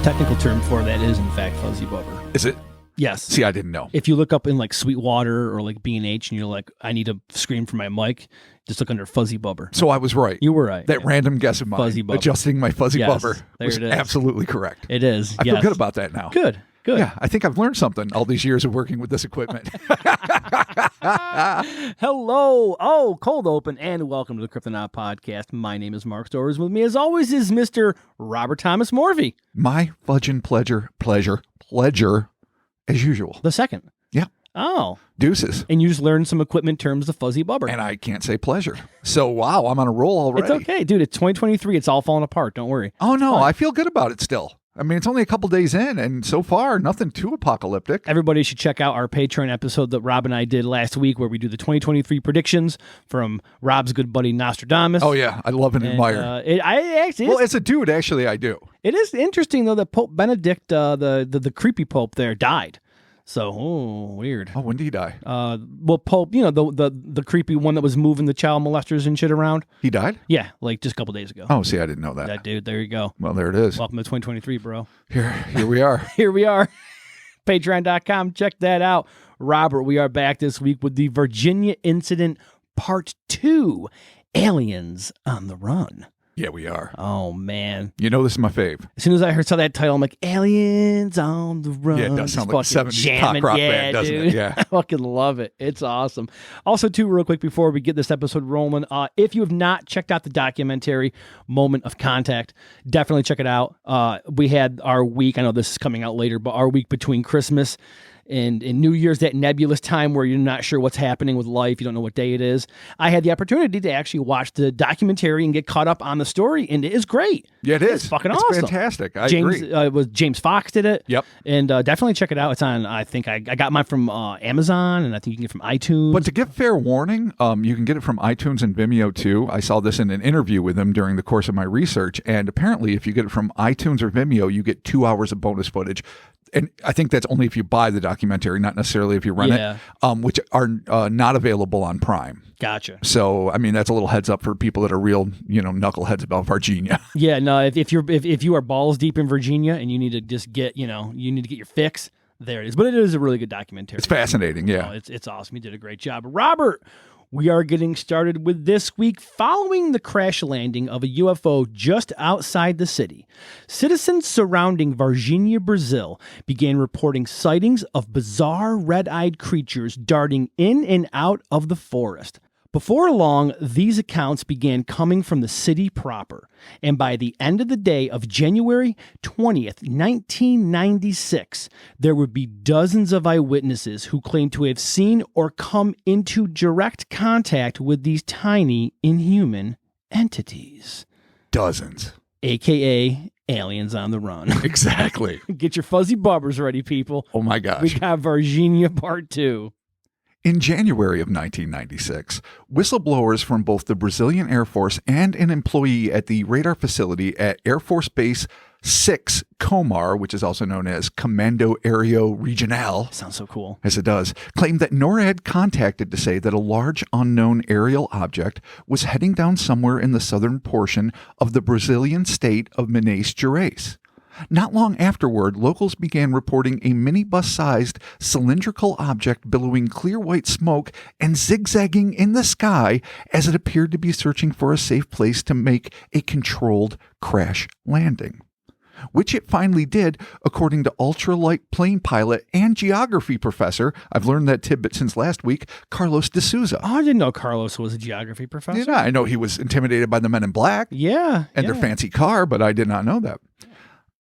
technical term for that is, in fact, fuzzy bubber. Is it? Yes. See, I didn't know. If you look up in like Sweetwater or like B&H and you're like, I need to scream for my mic, just look under fuzzy bubber. So I was right. You were right. That random guess of mine, fuzzy bubber. adjusting my fuzzy bubber, was it is. absolutely correct. It is. I feel good about that now. Good. Yeah, I think I've learned something all these years of working with this equipment. Hello. Oh, cold open, and welcome to the Cryptonaut podcast. My name is Mark Storrs. With me, as always, is Mr. Robert Thomas Morvey. My fudging pleasure, as usual. The second. Yeah. Oh. Deuces. And you just learned some equipment terms of fuzzy bubber. And I can't say pleasure. So, wow, I'm on a roll already. It's okay, dude. It's 2023. It's all falling apart. Don't worry. Oh, no, I feel good about it still. I mean, it's only a couple days in, and so far, nothing too apocalyptic. Everybody should check out our Patreon episode that Rob and I did last week, where we do the 2023 predictions from Rob's good buddy Nostradamus. Oh, yeah. I love and admire. As a dude, actually, I do. It is interesting, though, that Pope Benedict, the creepy Pope there, died. So, weird. Oh, when did he die? Well, Pope, you know, the creepy one that was moving the child molesters and shit around. He died? Yeah, like just a couple days ago. Oh, see, I didn't know that. That dude, there you go. Well, there it is. Welcome to 2023, bro. Here we are. Here we are. Patreon.com. Check that out. Robert, we are back this week with the Varginha incident part 2. Aliens on the run. Yeah, we are. Oh, man. You know this is my fave. As soon as I saw that title, I'm like, Aliens on the Run. Yeah, it does sound like a 70s pop rock band, doesn't it? Yeah. I fucking love it. It's awesome. Also, too, real quick before we get this episode rolling, if you have not checked out the documentary Moment of Contact, definitely check it out. We had our week, I know this is coming out later, but our week between Christmas and in New Year's, that nebulous time where you're not sure what's happening with life, you don't know what day it is. I had the opportunity to actually watch the documentary and get caught up on the story, and it is great. Yeah, it is. It's fucking it's awesome. Fantastic. I agree. James Fox did it. Yep. And definitely check it out. It's on, I think I got mine from Amazon, and I think you can get it from iTunes. But to give fair warning, you can get it from iTunes and Vimeo too. I saw this in an interview with him during the course of my research, and apparently if you get it from iTunes or Vimeo, you get 2 hours of bonus footage. And I think that's only if you buy the documentary, not necessarily if you rent it, which are not available on Prime. Gotcha. So, I mean, that's a little heads up for people that are real, knuckleheads about Varginha. Yeah, no, if you are balls deep in Virginia and you need to just get, you need to get your fix, there it is. But it is a really good documentary. It's fascinating, yeah. It's awesome. You did a great job. Robert, we are getting started with this week. Following the crash landing of a UFO just outside the city, citizens surrounding Varginha, Brazil, began reporting sightings of bizarre red-eyed creatures darting in and out of the forest. Before long, these accounts began coming from the city proper, and by the end of the day of January 20th, 1996, there would be dozens of eyewitnesses who claimed to have seen or come into direct contact with these tiny, inhuman entities. Dozens. AKA aliens on the run. Exactly. Get your fuzzy bubbers ready, people. Oh my gosh. We got Varginha Part 2. In January of 1996, whistleblowers from both the Brazilian Air Force and an employee at the radar facility at Air Force Base 6 Comar, which is also known as Comando Aéreo Regional, sounds so cool, as it does, claimed that NORAD had contacted to say that a large unknown aerial object was heading down somewhere in the southern portion of the Brazilian state of Minas Gerais. Not long afterward, locals began reporting a minibus-sized cylindrical object billowing clear white smoke and zigzagging in the sky as it appeared to be searching for a safe place to make a controlled crash landing. Which it finally did, according to ultralight plane pilot and geography professor, I've learned that tidbit since last week, Carlos de Souza. Oh, I didn't know Carlos was a geography professor. Yeah, I know he was intimidated by the men in black. Yeah. And their fancy car, but I did not know that.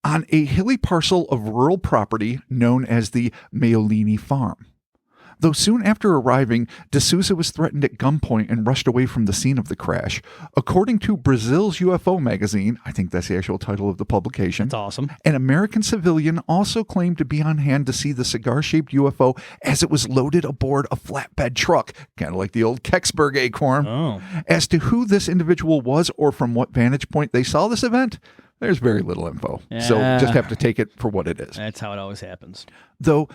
On a hilly parcel of rural property known as the Meolini Farm. Though soon after arriving, de Souza was threatened at gunpoint and rushed away from the scene of the crash. According to Brazil's UFO magazine, I think that's the actual title of the publication. That's awesome. An American civilian also claimed to be on hand to see the cigar-shaped UFO as it was loaded aboard a flatbed truck, kind of like the old Kecksburg acorn. Oh. As to who this individual was or from what vantage point they saw this event, there's very little info. So just have to take it for what it is. That's how it always happens. Though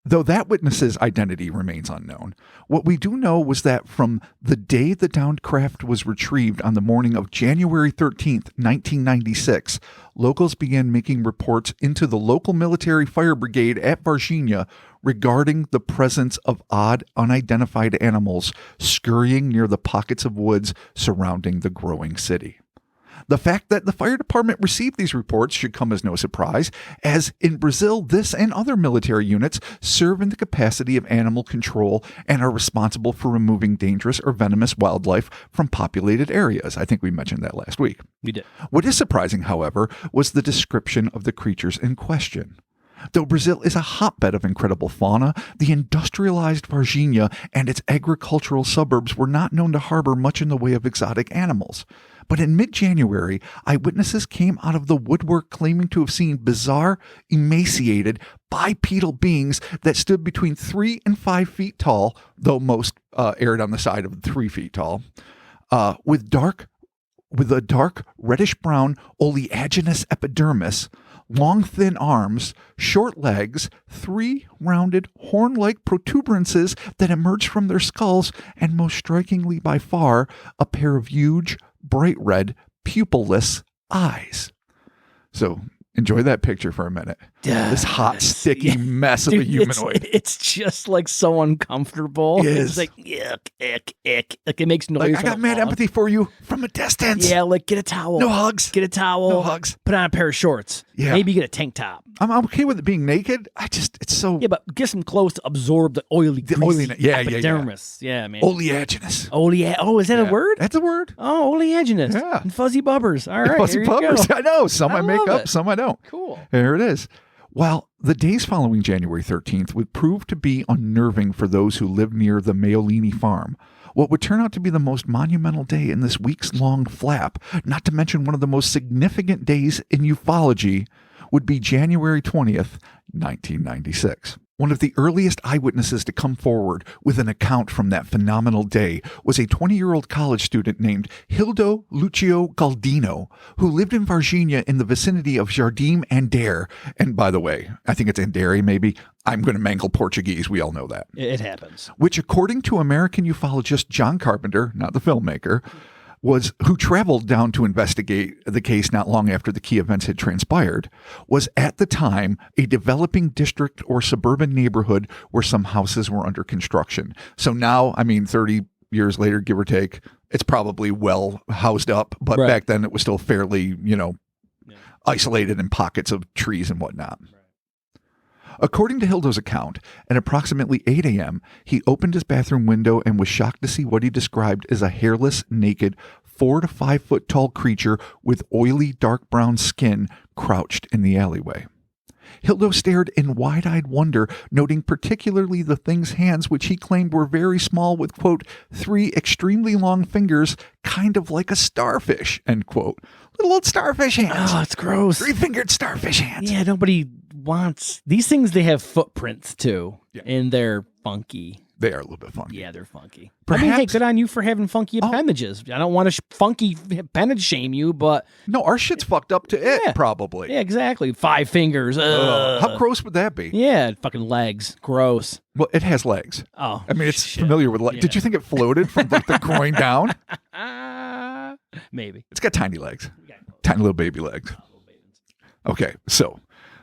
Though that witness's identity remains unknown, what we do know was that from the day the downed craft was retrieved on the morning of January 13th, 1996, locals began making reports into the local military fire brigade at Varginha regarding the presence of odd, unidentified animals scurrying near the pockets of woods surrounding the growing city. The fact that the fire department received these reports should come as no surprise, as in Brazil, this and other military units serve in the capacity of animal control and are responsible for removing dangerous or venomous wildlife from populated areas. I think we mentioned that last week. We did. What is surprising, however, was the description of the creatures in question. Though Brazil is a hotbed of incredible fauna, the industrialized Varginha and its agricultural suburbs were not known to harbor much in the way of exotic animals. But in mid-January, eyewitnesses came out of the woodwork claiming to have seen bizarre, emaciated, bipedal beings that stood between 3 and 5 feet tall, though most erred on the side of 3 feet tall, with a dark reddish-brown oleaginous epidermis, long thin arms, short legs, 3 rounded horn-like protuberances that emerged from their skulls, and most strikingly by far, a pair of huge, bright red, pupilless eyes. So enjoy that picture for a minute. This hot, sticky mess of a humanoid. It's just like so uncomfortable. It's like, yuck, ick, ick. Like it makes noise. Like, I got mad empathy for you from a distance. Yeah, like get a towel. No hugs. Get a towel. No hugs. Put on a pair of shorts. Yeah. Maybe get a tank top. I'm okay with it being naked. It's so... Yeah, but get some clothes to absorb the oily, epidermis. Yeah, man. Oleaginous. Oh, is that a word? That's a word. Oh, oleaginous. Yeah. And fuzzy bubbers. All right, Fuzzy here you bubbers. go. I know. Some I make up, it. some I don't. Cool. There it is. Well, the days following January 13th would prove to be unnerving for those who lived near the Mayolini farm. What would turn out to be the most monumental day in this weeks-long flap, not to mention one of the most significant days in ufology, would be January 20th, 1996. One of the earliest eyewitnesses to come forward with an account from that phenomenal day was a 20-year-old college student named Hildo Lucio Galdino, who lived in Varginha in the vicinity of Jardim Andere. And by the way, I think it's Andere maybe. I'm going to mangle Portuguese. We all know that. It happens. Which, according to American ufologist John Carpenter, not the filmmaker, who traveled down to investigate the case not long after the key events had transpired, was at the time a developing district or suburban neighborhood where some houses were under construction. So now, 30 years later, give or take, it's probably well housed up, but back then it was still fairly, isolated in pockets of trees and whatnot. According to Hildo's account, at approximately 8 a.m., he opened his bathroom window and was shocked to see what he described as a hairless, naked, 4 to 5 foot tall creature with oily, dark brown skin crouched in the alleyway. Hildo stared in wide-eyed wonder, noting particularly the thing's hands, which he claimed were very small with, quote, 3 extremely long fingers, kind of like a starfish, end quote. Little old starfish hands. Oh, it's gross. 3-fingered starfish hands. Yeah, nobody wants these things. They have footprints too, and they're funky. They are a little bit funky. Yeah, they're funky. Perhaps, hey, good on you for having funky appendages. I don't want to funky appendage shame you, but no, our shit's fucked up to it, probably. Yeah, exactly. 5 fingers. How gross would that be? Yeah, fucking legs. Gross. Well, it has legs. Oh, it's familiar with legs. Yeah. Did you think it floated from like the groin down? Maybe. It's got tiny legs. Tiny little baby legs. Okay, so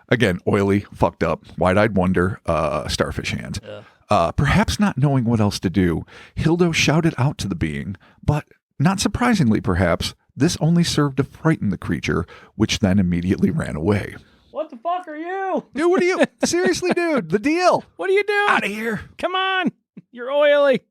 again, oily, fucked up, wide-eyed wonder, starfish hands. Perhaps not knowing what else to do, Hildo shouted out to the being, but not surprisingly perhaps, this only served to frighten the creature, which then immediately ran away. What the fuck are you? Dude, what are you? Seriously, dude, the deal. What are you doing? Out of here. Come on. You're oily.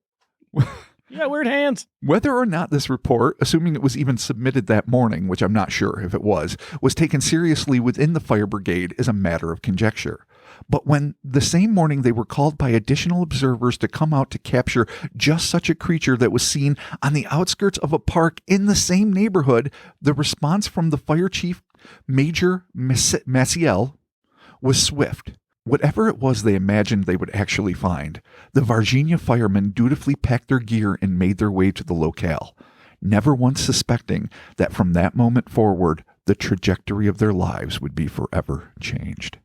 You got weird hands. Whether or not this report, assuming it was even submitted that morning, which I'm not sure if it was taken seriously within the fire brigade is a matter of conjecture. But when the same morning they were called by additional observers to come out to capture just such a creature that was seen on the outskirts of a park in the same neighborhood, the response from the fire chief, Major Maciel, was swift. Whatever it was they imagined they would actually find, the Varginha firemen dutifully packed their gear and made their way to the locale, never once suspecting that from that moment forward, the trajectory of their lives would be forever changed.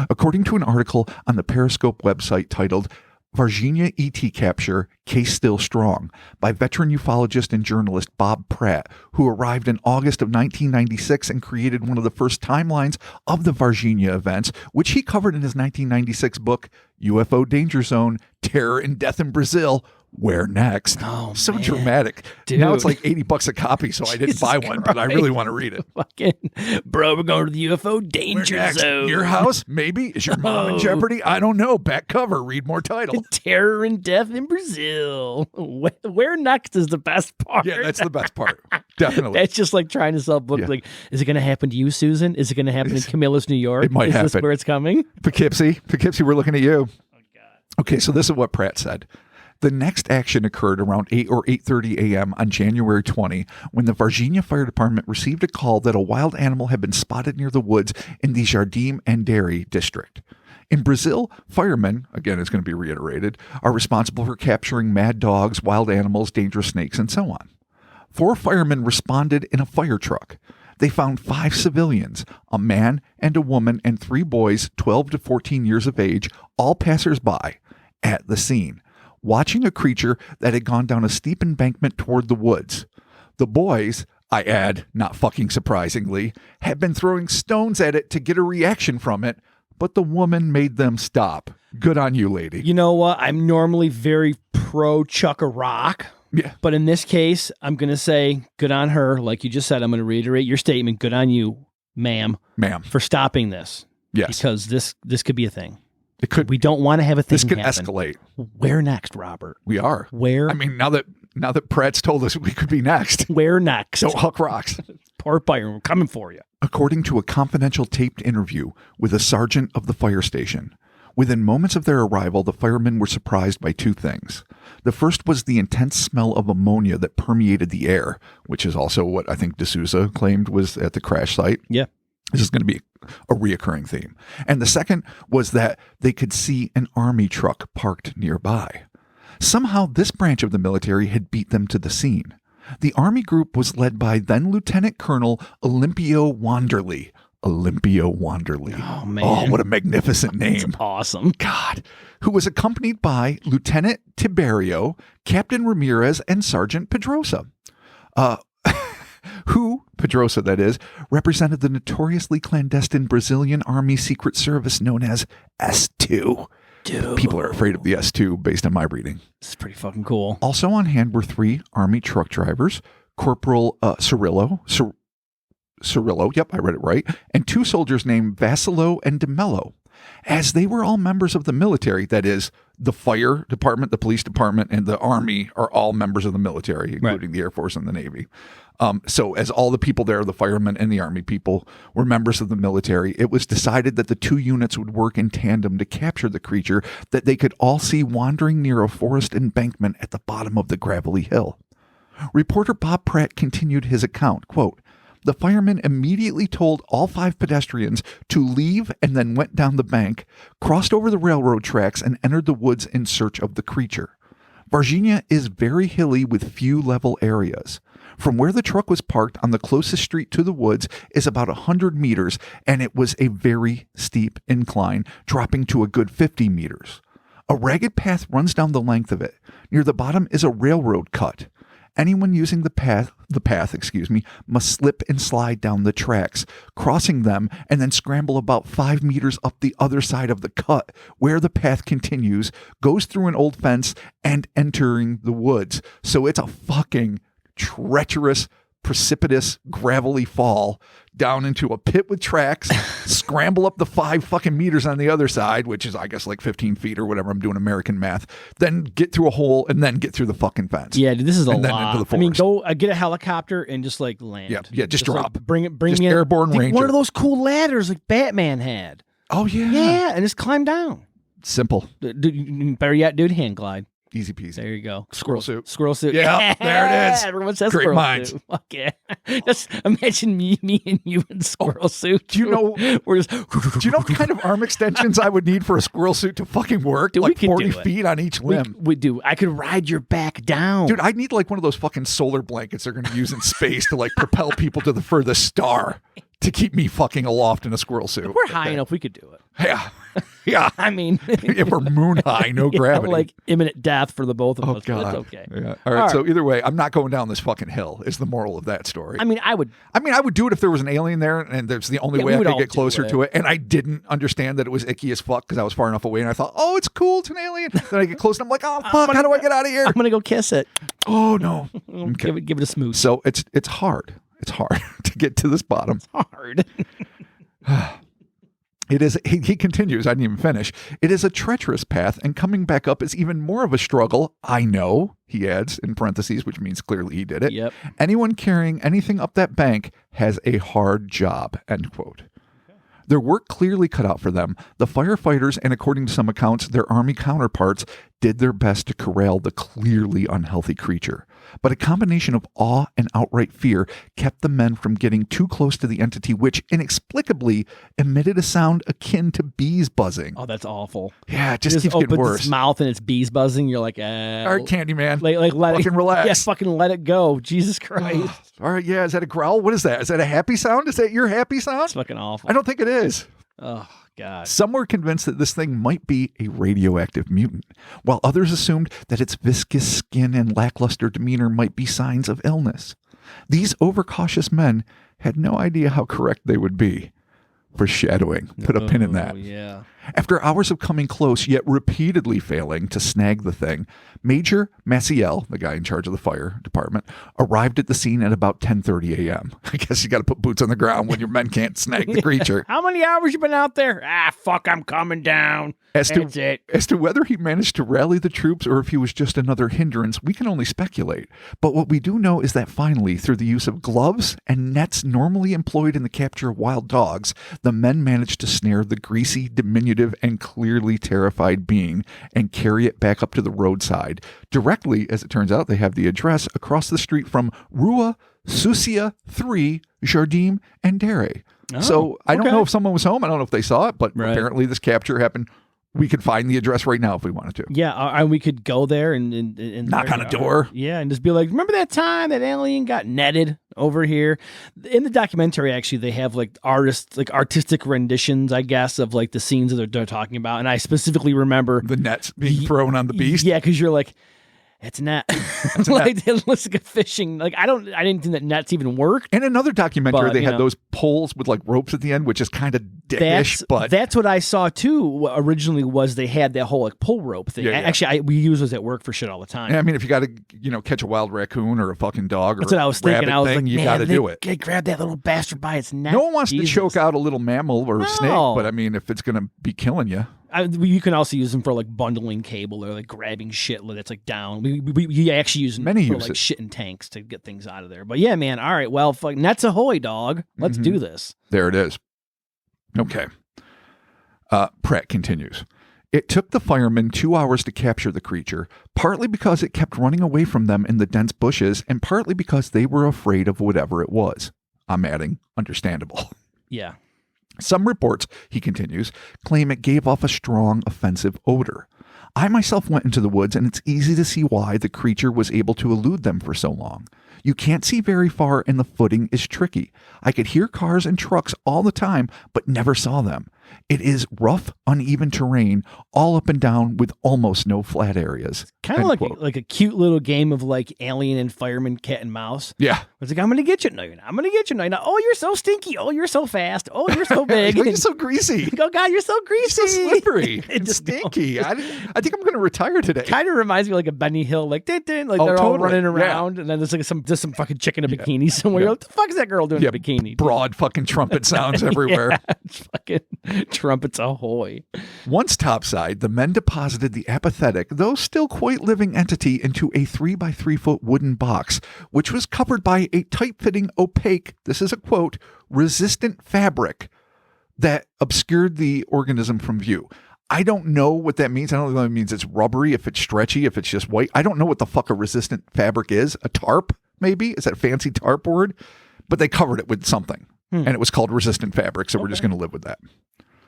According to an article on the Periscope website titled Varginha ET Capture, Case Still Strong, by veteran ufologist and journalist Bob Pratt, who arrived in August of 1996 and created one of the first timelines of the Varginha events, which he covered in his 1996 book, UFO Danger Zone, Terror and Death in Brazil. Where next? Oh, so man. dramatic. Dude. Now it's like $80 a copy, so I didn't Jesus buy one, but I really Christ. want to read it. Fucking, bro, we're going to the UFO Where danger next? zone. Your house? Maybe? Is your mom in Oh. jeopardy? I don't know. Back cover. Read more title. Terror and Death in Brazil. Where next is the best part. Yeah, that's the best part. Definitely. That's just like trying to sell a book. Yeah. Like, is it going to happen to you, Susan? Is it going to happen in Camilla's New York? It might is this happen. where it's coming? Poughkeepsie, we're looking at you. Oh, God. Okay, so this is what Pratt said. The next action occurred around 8 or 8:30 a.m. on January 20 when the Varginha Fire Department received a call that a wild animal had been spotted near the woods in the Jardim Anderi district. In Brazil, firemen, again it's going to be reiterated, are responsible for capturing mad dogs, wild animals, dangerous snakes, and so on. 4 firemen responded in a fire truck. They found 5 civilians, a man and a woman and 3 boys 12 to 14 years of age, all passersby, at the scene, watching a creature that had gone down a steep embankment toward the woods. The boys, I add, not fucking surprisingly, had been throwing stones at it to get a reaction from it, but the woman made them stop. Good on you, lady. You know what? I'm normally very pro chuck a rock. Yeah. But in this case, I'm going to say good on her. Like you just said, I'm going to reiterate your statement. Good on you, ma'am, for stopping this. Yes. Because this could be a thing. It could. We don't want to have a thing This could happen. escalate. Where next, Robert? We are. Where? I mean, now that Pratt's told us we could be next. Where next? Don't huck rocks. Port Byron, we're coming for you. According to a confidential taped interview with a sergeant of the fire station, within moments of their arrival, the firemen were surprised by 2 things. The first was the intense smell of ammonia that permeated the air, which is also what I think D'Souza claimed was at the crash site. Yeah. This is going to be a reoccurring theme. And the second was that they could see an army truck parked nearby. Somehow, this branch of the military had beat them to the scene. The army group was led by then Lieutenant Colonel Olympio Wanderley. Oh, man. Oh, what a magnificent name. That's awesome. God. Who was accompanied by Lieutenant Tiberio, Captain Ramirez, and Sergeant Pedrosa. Who, Pedrosa that is, represented the notoriously clandestine Brazilian Army Secret Service known as S2. Dude. People are afraid of the S2 based on my reading. This is pretty fucking cool. Also on hand were 3 Army truck drivers, Corporal Cirillo, yep, I read it right, and 2 soldiers named Vassilo and DeMello. As they were all members of the military, that is, the fire department, the police department, and the army are all members of the military, including the Air Force and the Navy. So as all the people there, the firemen and the army people, were members of the military, it was decided that the 2 units would work in tandem to capture the creature that they could all see wandering near a forest embankment at the bottom of the gravelly hill. Reporter Bob Pratt continued his account, quote, "The firemen immediately told all 5 pedestrians to leave and then went down the bank, crossed over the railroad tracks, and entered the woods in search of the creature. Varginha is very hilly with few level areas. From where the truck was parked on the closest street to the woods is about 100 meters, and it was a very steep incline, dropping to a good 50 meters. A ragged path runs down the length of it. Near the bottom is a railroad cut. Anyone using the path, must slip and slide down the tracks, crossing them and then scramble about 5 meters up the other side of the cut, where the path continues, goes through an old fence, and entering the woods. So it's a fucking treacherous, precipitous, gravelly fall down into a pit with tracks, scramble up the 5 fucking meters on the other side, which is, I guess, like 15 feet or whatever. I'm doing American math. Then get through a hole and then get through the fucking fence. Yeah, dude, this is a and then lot. into the I mean, forest. go get a helicopter and just like land. Yeah, just drop. Like, bring Just in airborne ranger. one of those cool ladders like Batman had. Oh, yeah. Yeah, and just climb down. Simple. Better yet, dude, hand glide. Easy peasy. There you go. Squirrel suit. Squirrel suit. Yeah, there it is. Everyone says Great squirrel minds. suit. Fuck yeah. Just imagine me and you in squirrel suit. Do you know? We're just. Do you know what kind of arm extensions I would need for a squirrel suit to fucking work? Dude, we like could 40 do it. feet on each limb. We do. I could ride your back down. Dude, I'd need like one of those fucking solar blankets they're going to use in space to like propel people to the furthest star. to keep me fucking aloft in a squirrel suit. We're high enough, we could do it. Yeah. Yeah. I mean, If we're moon high, no gravity. like imminent death for the both of us. God. But it's okay. Yeah. All right. So either way, I'm not going down this fucking hill is the moral of that story. I mean, I would do it if there was an alien there and there's the only way I could get closer to it. And I didn't understand that it was icky as fuck because I was far enough away and I thought, oh, it's cool. It's an alien. Then I get close and I'm like, oh, fuck. How do I get out of here? I'm going to go kiss it. Oh, no. Okay. Give it a smooth. So it's hard. It's hard to get to this bottom. It's hard. It is, he continues, I didn't even finish. It is a treacherous path, and coming back up is even more of a struggle. I know, he adds in parentheses, which means clearly he did it. Yep. Anyone carrying anything up that bank has a hard job, end quote. Their work clearly cut out for them. The firefighters, and according to some accounts, their army counterparts, did their best to corral the clearly unhealthy creature. But a combination of awe and outright fear kept the men from getting too close to the entity, which inexplicably emitted a sound akin to bees buzzing. Oh, that's awful. Yeah, it just keeps getting worse. Its mouth and its bees buzzing. You're like, all right, Candyman. Like let fucking it relax. Yeah, fucking let it go. Jesus Christ. All right, yeah. Is that a growl? What is that? Is that a happy sound? Is that your happy sound? It's fucking awful. I don't think it is. Oh, God. Some were convinced that this thing might be a radioactive mutant, while others assumed that its viscous skin and lackluster demeanor might be signs of illness. These overcautious men had no idea how correct they would be. Foreshadowing. Put a pin in that. Yeah. After hours of coming close, yet repeatedly failing to snag the thing, Major Maciel, the guy in charge of the fire department, arrived at the scene at about 10:30 a.m. I guess you got to put boots on the ground when your men can't snag the creature. How many hours you been out there? Fuck, I'm coming down. That's it. As to whether he managed to rally the troops or if he was just another hindrance, we can only speculate. But what we do know is that finally, through the use of gloves and nets normally employed in the capture of wild dogs, the men managed to snare the greasy, diminutive, and clearly terrified being and carry it back up to the roadside. Directly, as it turns out, they have the address across the street from Rua Sucia 3, Jardim and Dere. So I don't know if someone was home. I don't know if they saw it, but apparently this capture happened. We could find the address right now if we wanted to. Yeah, and we could go there and knock on a door. Yeah, and just be like, remember that time that alien got netted over here? In the documentary, actually, they have like artistic renditions, I guess, of like the scenes that they're talking about. And I specifically remember the nets being thrown on the beast. Yeah, because you're like, it's a net. Like it looks like a fishing. Like I didn't think that nets even worked. In another documentary, they had those poles with like ropes at the end, which is kind of dickish. But that's what I saw too. Originally, was they had that whole like pull rope thing. Yeah. Actually, we use those at work for shit all the time. Yeah, I mean, if you got to catch a wild raccoon or a fucking dog, that's what I was thinking. I was like, you got to do it. Grab that little bastard by its neck. No one wants to choke out a little mammal or a snake, but I mean, if it's going to be killing you. You can also use them for like bundling cable or like grabbing shit that's like down. We actually use them for like shit in tanks to get things out of there. But yeah, man. All right. Well, fuck, nets ahoy, dog. Let's do this. There it is. Okay. Pratt continues. It took the firemen 2 hours to capture the creature, partly because it kept running away from them in the dense bushes, and partly because they were afraid of whatever it was. I'm adding, understandable. Yeah. Some reports, he continues, claim it gave off a strong, offensive odor. I myself went into the woods, and it's easy to see why the creature was able to elude them for so long. You can't see very far, and the footing is tricky. I could hear cars and trucks all the time, but never saw them. It is rough, uneven terrain, all up and down with almost no flat areas. Kind of like a cute little game of like alien and fireman, cat and mouse. Yeah. It's like, I'm going to get you. No, you're not. I'm going to get you. No, you're not. Oh, you're so stinky. Oh, you're so fast. Oh, you're so big. You're so greasy. Oh, God, you're so greasy. You're so slippery and stinky. I think I'm going to retire today. Kind of reminds me of like a Benny Hill, like, they're all running around, and then there's like some fucking chick in a bikini somewhere. You're like, what the fuck is that girl doing in a bikini? Broad fucking trumpet sounds everywhere. It's fucking trumpets ahoy. Once topside, the men deposited the apathetic, though still quite living entity into a 3x3 foot wooden box, which was covered by a tight-fitting, opaque, this is a quote, resistant fabric that obscured the organism from view. I don't know what that means. I don't know if that means it's rubbery, if it's stretchy, if it's just white. I don't know what the fuck a resistant fabric is. A tarp, maybe? Is that a fancy tarp word? But they covered it with something, and it was called resistant fabric, so we're just going to live with that.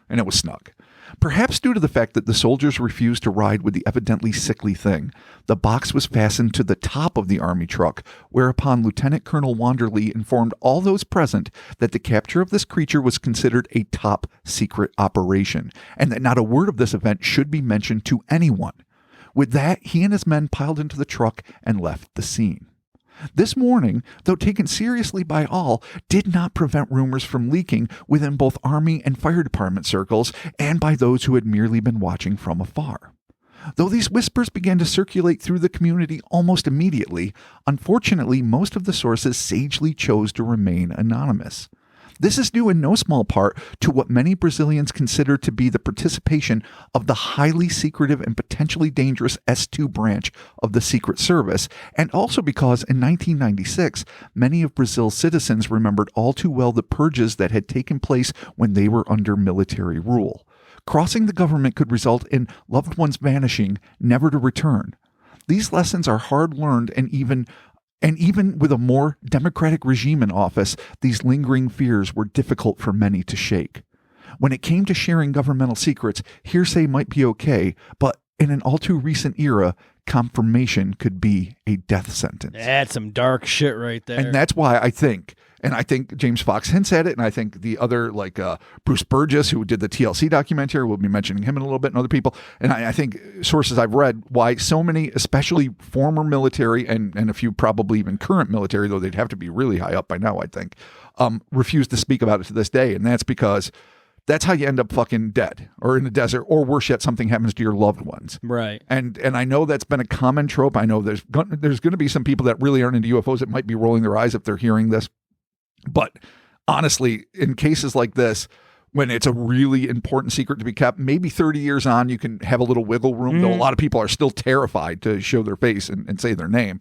And it was snug. Perhaps due to the fact that the soldiers refused to ride with the evidently sickly thing, the box was fastened to the top of the army truck, whereupon Lieutenant Colonel Wanderley informed all those present that the capture of this creature was considered a top secret operation, and that not a word of this event should be mentioned to anyone. With that, he and his men piled into the truck and left the scene. This warning, though taken seriously by all, did not prevent rumors from leaking within both Army and Fire Department circles and by those who had merely been watching from afar. Though these whispers began to circulate through the community almost immediately, unfortunately most of the sources sagely chose to remain anonymous. This is due in no small part to what many Brazilians consider to be the participation of the highly secretive and potentially dangerous S2 branch of the Secret Service, and also because in 1996, many of Brazil's citizens remembered all too well the purges that had taken place when they were under military rule. Crossing the government could result in loved ones vanishing, never to return. These lessons are hard learned, and even with a more democratic regime in office, these lingering fears were difficult for many to shake. When it came to sharing governmental secrets, hearsay might be okay, but in an all too recent era, confirmation could be a death sentence. That's some dark shit right there. And that's why I think James Fox hints at it, and I think the other, like Bruce Burgess, who did the TLC documentary, we'll be mentioning him in a little bit, and other people, and I think sources I've read, why so many, especially former military and a few probably even current military, though they'd have to be really high up by now, I think, refuse to speak about it to this day, and that's because that's how you end up fucking dead or in the desert, or worse yet, something happens to your loved ones. Right. And I know that's been a common trope. I know there's going to be some people that really aren't into UFOs that might be rolling their eyes if they're hearing this. But honestly, in cases like this, when it's a really important secret to be kept, maybe 30 years on, you can have a little wiggle room, though a lot of people are still terrified to show their face and say their name.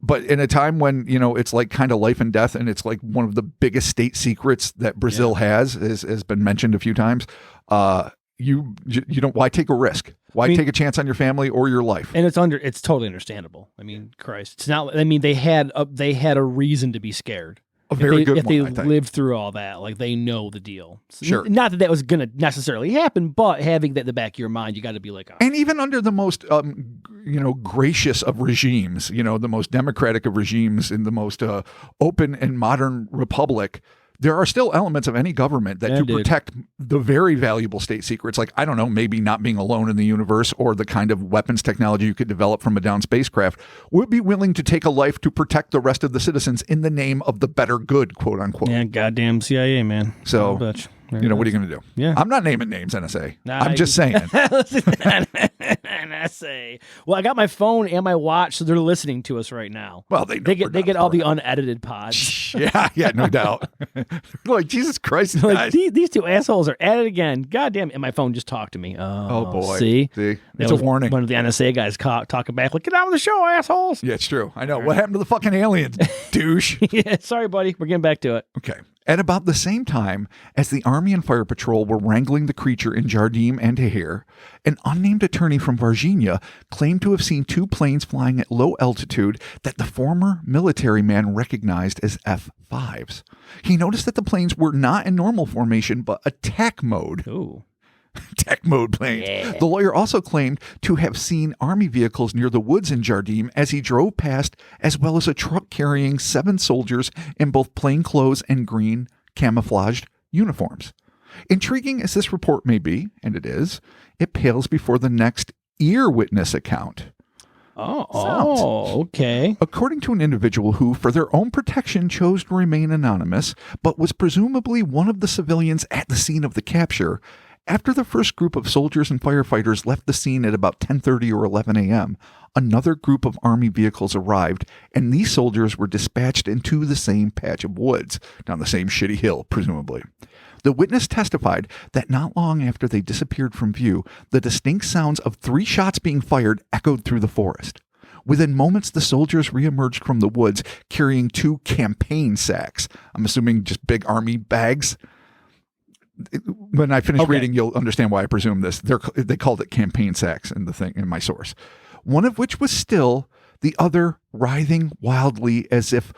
But in a time when, it's like kind of life and death, and it's like one of the biggest state secrets that Brazil has been mentioned a few times, you don't, why take a risk? Why take a chance on your family or your life? And it's totally understandable. I mean, Christ, it's not, they had a reason to be scared. A very good one. If they I think. lived through all that, like they know the deal. Sure. Not that was going to necessarily happen, but having that in the back of your mind, you got to be like, and even under the most, gracious of regimes, the most democratic of regimes in the most open and modern republic, there are still elements of any government that protect the very valuable state secrets, like, I don't know, maybe not being alone in the universe, or the kind of weapons technology you could develop from a down spacecraft, would be willing to take a life to protect the rest of the citizens in the name of the better good, quote unquote. Yeah, goddamn CIA, man. So, what are you going to do? Yeah. I'm not naming names, NSA. I'm just saying. NSA. Well, I got my phone and my watch, so they're listening to us right now. Well, they get all the unedited pods. yeah, no doubt. Like, Jesus Christ, like, these two assholes are at it again. Goddamn! And my phone just talked to me. Oh boy. See, it's a warning. One of the NSA guys talking back, like, get out of the show, assholes. Yeah, it's true. I know. What happened to the fucking aliens, douche? Yeah, sorry, buddy. We're getting back to it. Okay. At about the same time as the Army and Fire Patrol were wrangling the creature in Jardim and Teher, an unnamed attorney from Varginha claimed to have seen two planes flying at low altitude that the former military man recognized as F-5s. He noticed that the planes were not in normal formation, but attack mode. Ooh. Tech mode planes. Yeah. The lawyer also claimed to have seen Army vehicles near the woods in Jardim as he drove past, as well as a truck carrying 7 soldiers in both plain clothes and green camouflaged uniforms. Intriguing as this report may be, and it is, it pales before the next ear witness account. Okay. According to an individual who, for their own protection, chose to remain anonymous, but was presumably one of the civilians at the scene of the capture, after the first group of soldiers and firefighters left the scene at about 10:30 or 11 a.m., another group of Army vehicles arrived, and these soldiers were dispatched into the same patch of woods, down the same shitty hill, presumably. The witness testified that not long after they disappeared from view, the distinct sounds of 3 shots being fired echoed through the forest. Within moments, the soldiers reemerged from the woods carrying 2 campaign sacks. I'm assuming just big Army bags. When I finish reading, you'll understand why I presume this. They called it campaign sacks in the thing in my source. One of which was still, the other writhing wildly as if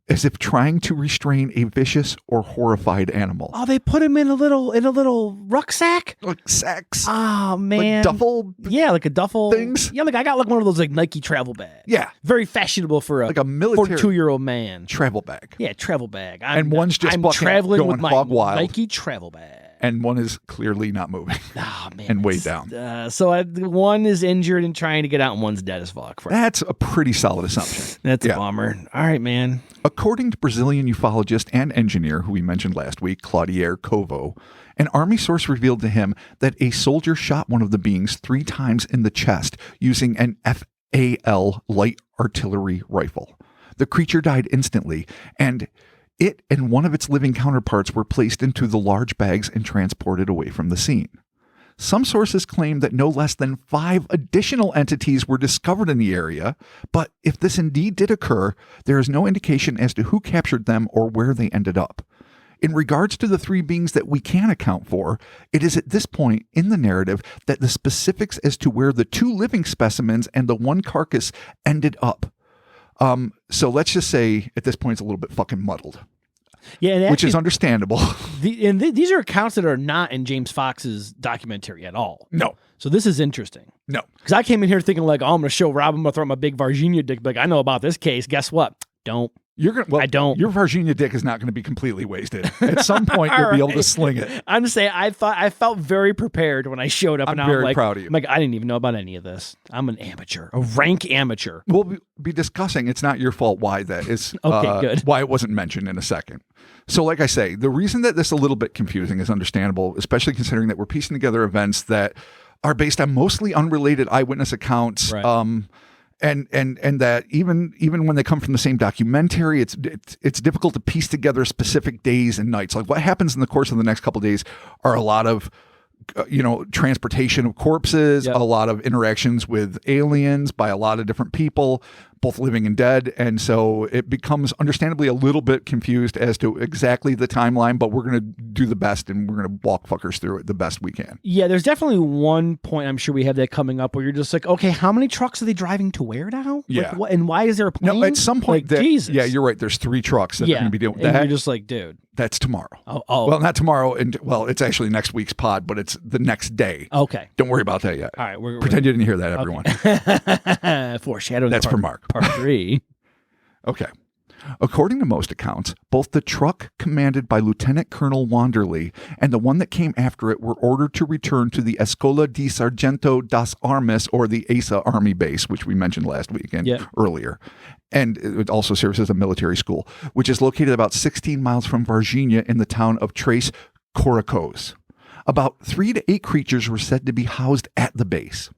as if trying to restrain a vicious or horrified animal. Oh, they put him in a little rucksack? Like sacks. Oh, man. Like duffel. Yeah, like a duffel. Things. Yeah, like I got like one of those like Nike travel bags. Yeah. Very fashionable for like a military 42-year-old man. travel bag. Yeah, travel bag. And one's just I'm fucking traveling going with my hog wild. Nike travel bag. And one is clearly not moving. Oh, man. And way down. So one is injured and trying to get out, and one's dead as fuck. That's a pretty solid assumption. That's a bummer. All right, man. According to Brazilian ufologist and engineer who we mentioned last week, Claudier Covo, an army source revealed to him that a soldier shot one of the beings 3 times in the chest using an FAL light artillery rifle. The creature died instantly, and it and one of its living counterparts were placed into the large bags and transported away from the scene. Some sources claim that no less than 5 additional entities were discovered in the area, but if this indeed did occur, there is no indication as to who captured them or where they ended up. In regards to the 3 beings that we can account for, it is at this point in the narrative that the specifics as to where the 2 living specimens and the 1 carcass ended up. So let's just say at this point it's a little bit fucking muddled. Yeah, and which is understandable. These are accounts that are not in James Fox's documentary at all. No. So this is interesting. No. Because I came in here thinking like, oh, I'm going to show Rob, I'm going to throw my big Varginha dick. Like, I know about this case. Guess what? Don't. I don't. Your Varginha dick is not going to be completely wasted. At some point, you'll be able to sling it. I'm just saying, I felt very prepared when I showed up. I'm and very I'm like, proud of you. I'm like, I didn't even know about any of this. I'm an amateur, a rank amateur. We'll be discussing. It's not your fault why that is. Okay, good. Why it wasn't mentioned in a second. So like I say, the reason that this is a little bit confusing is understandable, especially considering that we're piecing together events that are based on mostly unrelated eyewitness accounts. Right. And that even when they come from the same documentary, it's difficult to piece together specific days and nights. Like what happens in the course of the next couple of days are a lot of transportation of corpses, a lot of interactions with aliens by a lot of different people, both living and dead. And so it becomes understandably a little bit confused as to exactly the timeline, but we're going to do the best and we're going to walk fuckers through it the best we can. Yeah, there's definitely one point, I'm sure we have that coming up, where you're just like, okay, how many trucks are they driving to where now? Yeah. Like, what, and why is there a plane? No, at some point, Jesus. Yeah, you're right. There's 3 trucks that are going to be dealing with that. And you're just like, dude. That's tomorrow. Oh. Well, not tomorrow. It's actually next week's pod, but it's the next day. Okay. Don't worry about that yet. All right. Pretend you didn't hear that, everyone. Foreshadowing. That's for Mark. Part 3. Okay. According to most accounts, both the truck commanded by Lieutenant Colonel Wanderley and the one that came after it were ordered to return to the Escola de Sargento das Armas, or the ASA Army base, which we mentioned last week and earlier. And it also serves as a military school, which is located about 16 miles from Varginha in the town of Tres Coracos. About 3 to 8 creatures were said to be housed at the base.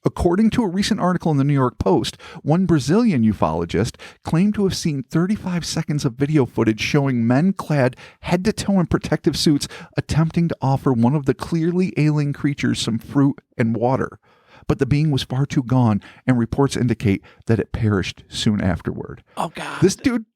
According to a recent article in the New York Post, one Brazilian ufologist claimed to have seen 35 seconds of video footage showing men clad head to toe in protective suits attempting to offer one of the clearly alien creatures some fruit and water. But the being was far too gone, and reports indicate that it perished soon afterward. Oh, God. This dude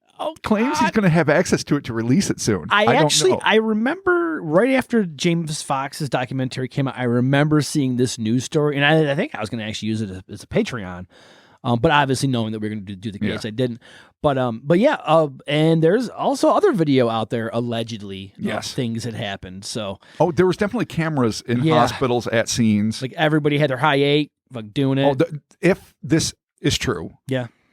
claims he's going to have access to it to release it soon. I remember right after James Fox's documentary came out, I remember seeing this news story, and I think I was going to actually use it as a Patreon, but obviously knowing that we were going to do the case, I didn't. But and there's also other video out there allegedly things had happened. So there was definitely cameras in hospitals at scenes. Like everybody had their high 8 like doing it. If this is true,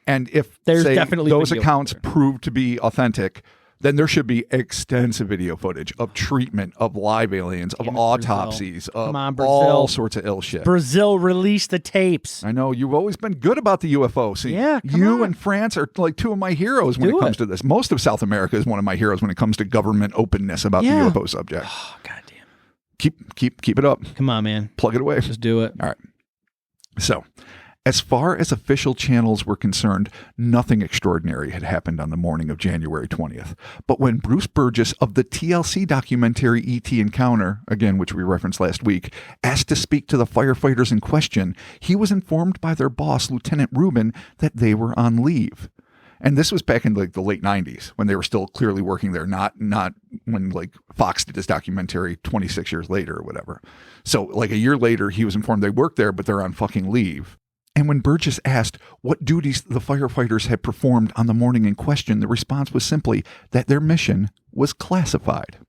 and if there's definitely those accounts prove to be authentic, then there should be extensive video footage of treatment of live aliens, of autopsies, of all sorts of ill shit. Brazil, release the tapes. I know you've always been good about the UFO. See, you and France are like 2 of my heroes when it comes to this. Most of South America is one of my heroes when it comes to government openness about the UFO subject. Oh, goddamn! Keep it up. Come on, man. Plug it away. Just do it. All right. So, as far as official channels were concerned, nothing extraordinary had happened on the morning of January 20th. But when Bruce Burgess of the TLC documentary E.T. Encounter, again, which we referenced last week, asked to speak to the firefighters in question, he was informed by their boss, Lieutenant Rubin, that they were on leave. And this was back in like the late 90s when they were still clearly working there, not when like Fox did his documentary 26 years later or whatever. So like a year later, he was informed they worked there, but they're on fucking leave. And when Burgess asked what duties the firefighters had performed on the morning in question, the response was simply that their mission was classified.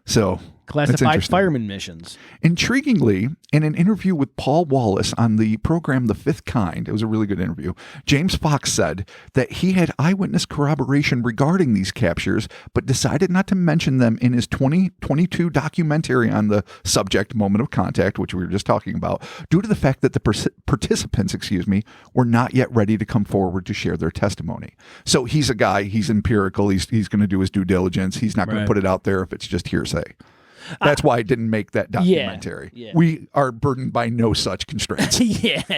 So, classified fireman missions. Intriguingly, in an interview with Paul Wallace on the program The Fifth Kind, it was a really good interview, James Fox said that he had eyewitness corroboration regarding these captures, but decided not to mention them in his 2022 documentary on the subject, Moment of Contact, which we were just talking about, due to the fact that the participants, were not yet ready to come forward to share their testimony. So he's a guy, he's empirical, he's going to do his due diligence, he's not going to put it out there if it's just hearsay. That's why I didn't make that documentary. Yeah. We are burdened by no such constraints.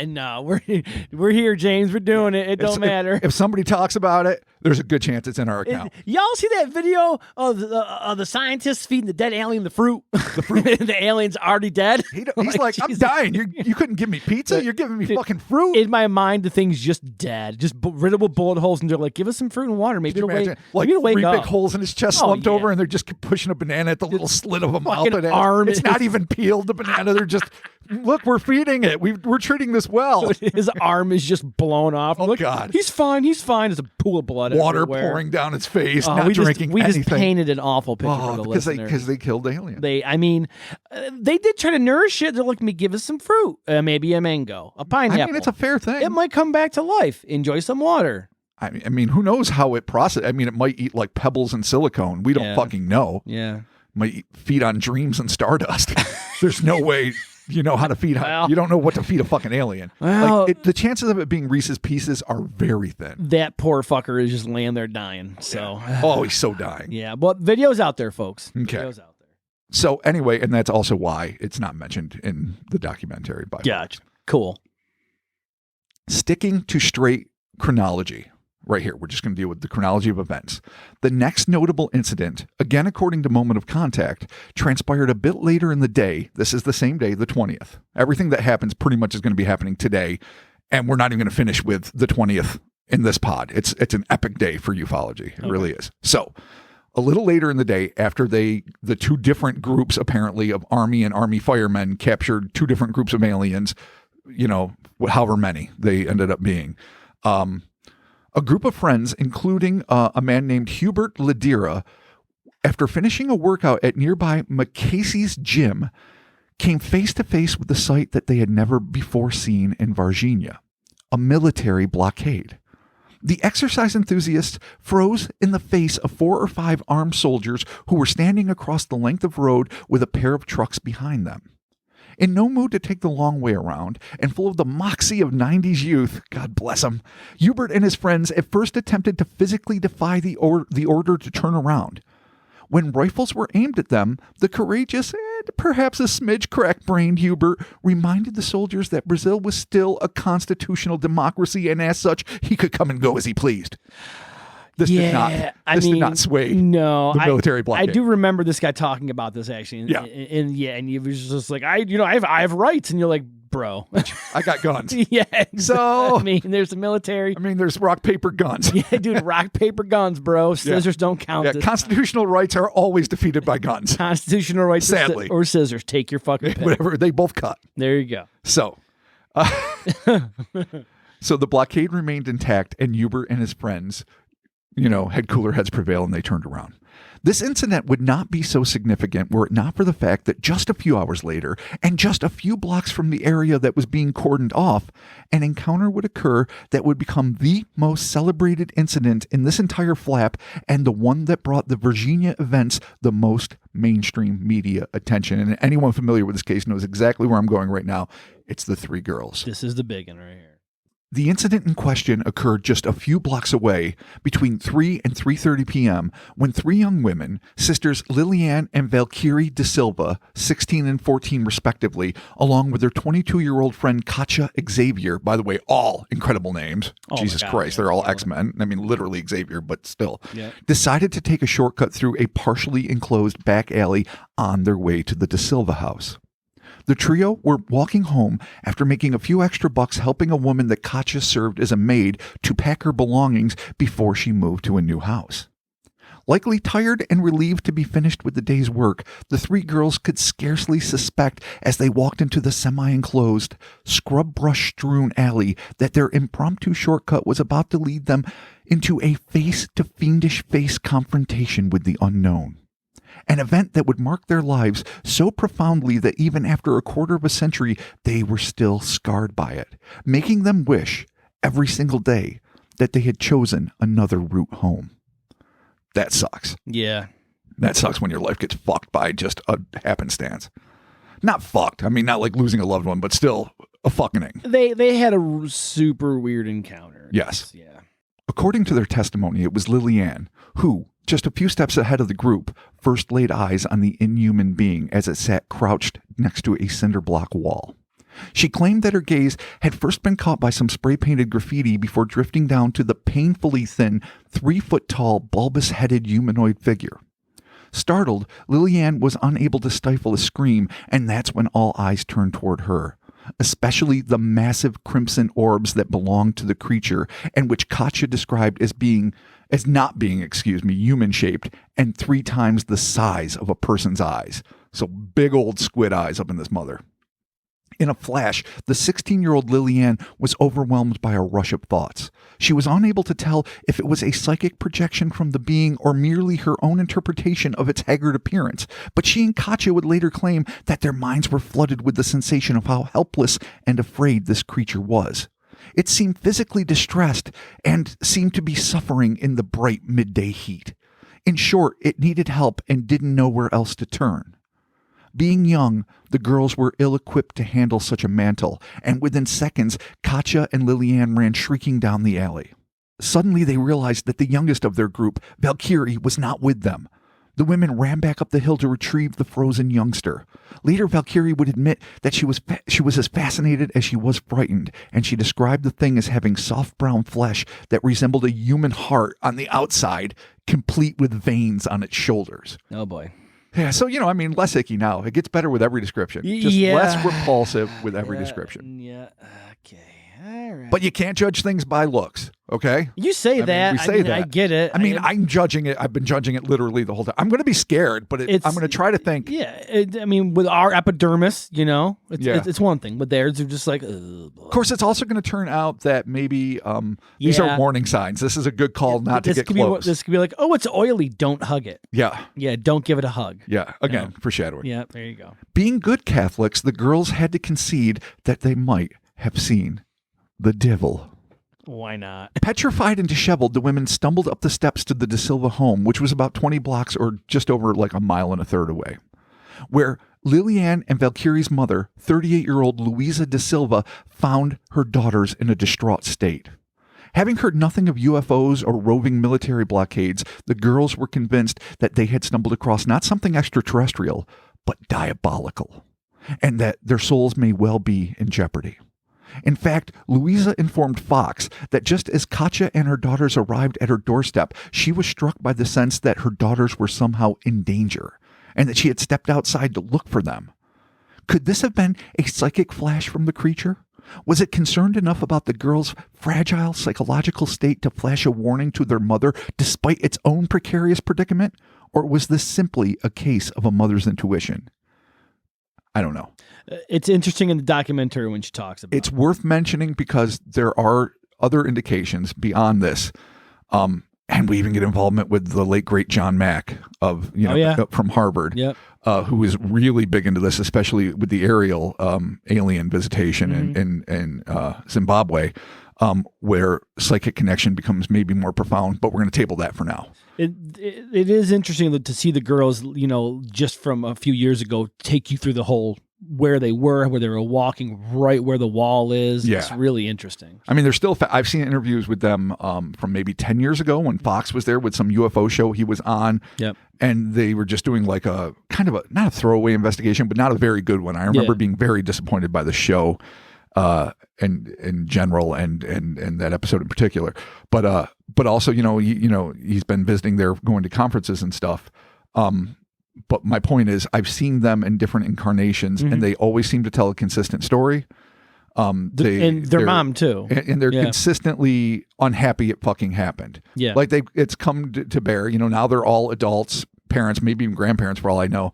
No, we're here, James. We're doing it. It don't matter. If somebody talks about it, there's a good chance it's in our account. Y'all see that video of the scientists feeding the dead alien the fruit? The fruit. The alien's already dead. He's like, I'm dying. You couldn't give me pizza. You're giving me fucking fruit. In my mind, the thing's just dead, just riddled with bullet holes, and they're like, give us some fruit and water. Maybe it'll wake. Like maybe it'll wake three up. big holes in his chest, slumped over, and they're just pushing a banana at the little slit of a mouth. Arm. It's not even peeled. The banana. They're just look. We're feeding it. We're treating this well. His arm is just blown off. Oh, God. He's fine. He's fine. There's a pool of blood. Water everywhere. pouring down its face. Not drinking anything. We just painted an awful picture for the listener. Because they killed aliens. They did try to nourish it. They're like, give us some fruit. Maybe a mango, a pineapple. I mean, it's a fair thing. It might come back to life. Enjoy some water. I mean, who knows how it processes? I mean, it might eat like pebbles and silicone. We don't fucking know. Yeah. Might feed on dreams and stardust. There's no way you know how to feed. You don't know what to feed a fucking alien. Well, the chances of it being Reese's Pieces are very thin. That poor fucker is just laying there dying. So, oh, he's so dying. Yeah, but video's out there, folks. Okay. Video's out there. So anyway, and that's also why it's not mentioned in the documentary. Gotcha. Cool. Sticking to straight chronology. Right here, we're just going to deal with the chronology of events. The next notable incident, again according to Moment of Contact, transpired a bit later in the day. This is the same day, the 20th. Everything that happens pretty much is going to be happening today, and we're not even going to finish with the 20th in this pod. It's an epic day for ufology. It really is. So, a little later in the day, after the two different groups, apparently, of Army and Army firemen captured two different groups of aliens, however many they ended up being, a group of friends, including a man named Hubert Ladira, after finishing a workout at nearby McCasey's gym, came face to face with the sight that they had never before seen in Varginha, a military blockade. The exercise enthusiasts froze in the face of 4 or 5 armed soldiers who were standing across the length of road with a pair of trucks behind them. In no mood to take the long way around, and full of the moxie of 90s youth, God bless him, Hubert and his friends at first attempted to physically defy the order to turn around. When rifles were aimed at them, the courageous and perhaps a smidge crack-brained Hubert reminded the soldiers that Brazil was still a constitutional democracy, and as such, he could come and go as he pleased. This did not sway the military blockade. I do remember this guy talking about this actually. And he was just like, I have rights, and you're like, bro, I got guns. Yeah, exactly. So there's the military. There's rock, paper, guns. Yeah, dude, rock, paper, guns, bro. Scissors don't count. Yeah, constitutional rights are always defeated by guns. Constitutional rights, sadly, or scissors. Take your fucking pick. Whatever. They both cut. There you go. So, so the blockade remained intact, and Hubert and his friends, had cooler heads prevail, and they turned around. This incident would not be so significant were it not for the fact that just a few hours later, and just a few blocks from the area that was being cordoned off, an encounter would occur that would become the most celebrated incident in this entire flap, and the one that brought the Varginha events the most mainstream media attention. And anyone familiar with this case knows exactly where I'm going right now. It's the 3 girls. This is the big one right here. The incident in question occurred just a few blocks away between 3 and 3:30 p.m. when 3 young women, sisters Liliane and Valkyrie de Silva, 16 and 14 respectively, along with their 22-year-old friend Katja Xavier, by the way, all incredible names. Jesus Christ, they're all X-Men. Literally Xavier, but still. Yeah. Decided to take a shortcut through a partially enclosed back alley on their way to the de Silva house. The trio were walking home after making a few extra bucks helping a woman that Katja served as a maid to pack her belongings before she moved to a new house. Likely tired and relieved to be finished with the day's work, the three girls could scarcely suspect as they walked into the semi-enclosed, scrub brush-strewn alley that their impromptu shortcut was about to lead them into a face-to-fiendish-face confrontation with the unknown. An event that would mark their lives so profoundly that even after a quarter of a century, they were still scarred by it, making them wish, every single day, that they had chosen another route home. That sucks. Yeah. That sucks when your life gets fucked by just a happenstance. Not fucked. I mean, not like losing a loved one, but still a fucking. They had a super weird encounter. Yes. Yeah. According to their testimony, it was Lillian who, just a few steps ahead of the group, first laid eyes on the inhuman being as it sat crouched next to a cinder block wall. She claimed that her gaze had first been caught by some spray-painted graffiti before drifting down to the painfully thin, 3-foot-tall, bulbous-headed humanoid figure. Startled, Lillian was unable to stifle a scream, and that's when all eyes turned toward her, especially the massive crimson orbs that belonged to the creature, and which Katja described as not being human-shaped, and 3 times the size of a person's eyes. So big old squid eyes up in this mother. In a flash, the 16-year-old Lillian was overwhelmed by a rush of thoughts. She was unable to tell if it was a psychic projection from the being or merely her own interpretation of its haggard appearance, but she and Katja would later claim that their minds were flooded with the sensation of how helpless and afraid this creature was. It seemed physically distressed and seemed to be suffering in the bright midday heat. In short, it needed help and didn't know where else to turn. Being young, the girls were ill-equipped to handle such a mantle, and within seconds, Katja and Lillian ran shrieking down the alley. Suddenly, they realized that the youngest of their group, Valkyrie, was not with them. The women ran back up the hill to retrieve the frozen youngster. Later, Valkyrie would admit that she was as fascinated as she was frightened, and she described the thing as having soft brown flesh that resembled a human heart on the outside, complete with veins on its shoulders. Oh, boy. Yeah, so, less icky now. It gets better with every description. Just less repulsive with every description. Yeah, okay. All right. But you can't judge things by looks, okay? You say that. We say that. I get it. I'm judging it. I've been judging it literally the whole time. I'm going to be scared, but I'm going to try to think. Yeah, with our epidermis, it's one thing. But theirs are just like, ugh. Of course, it's also going to turn out that maybe these are warning signs. This is a good call not to get close. This could be like, oh, it's oily. Don't hug it. Yeah. Yeah, don't give it a hug. Yeah, again, foreshadowing. Yeah, there you go. Being good Catholics, the girls had to concede that they might have seen the devil. Why not? Petrified and disheveled, the women stumbled up the steps to the De Silva home, which was about 20 blocks or just over like a mile and a third away, where Lillian and Valkyrie's mother, 38-year-old Louisa De Silva, found her daughters in a distraught state. Having heard nothing of UFOs or roving military blockades, the girls were convinced that they had stumbled across not something extraterrestrial, but diabolical, and that their souls may well be in jeopardy. In fact, Louisa informed Fox that just as Katja and her daughters arrived at her doorstep, she was struck by the sense that her daughters were somehow in danger, and that she had stepped outside to look for them. Could this have been a psychic flash from the creature? Was it concerned enough about the girls' fragile psychological state to flash a warning to their mother despite its own precarious predicament? Or was this simply a case of a mother's intuition? I don't know. It's interesting in the documentary when she talks about it. It's worth mentioning because there are other indications beyond this. And we even get involvement with the late, great John Mack from Harvard, who was really big into this, especially with the aerial alien visitation in Zimbabwe, where psychic connection becomes maybe more profound, but we're going to table that for now. It is interesting to see the girls, just from a few years ago, take you through the whole where they were walking right where the wall is. Yeah. It's really interesting. I mean, they're still, I've seen interviews with them from maybe 10 years ago when Fox was there with some UFO show he was on. Yep. And they were just doing like a kind of not a throwaway investigation, but not a very good one. I remember being very disappointed by the show and in general and that episode in particular. But also, he's been visiting there, going to conferences and stuff. But my point is, I've seen them in different incarnations, and they always seem to tell a consistent story. And their mom too. And they're consistently unhappy it fucking happened. Yeah. Like it's come to bear, now they're all adults, parents, maybe even grandparents for all I know.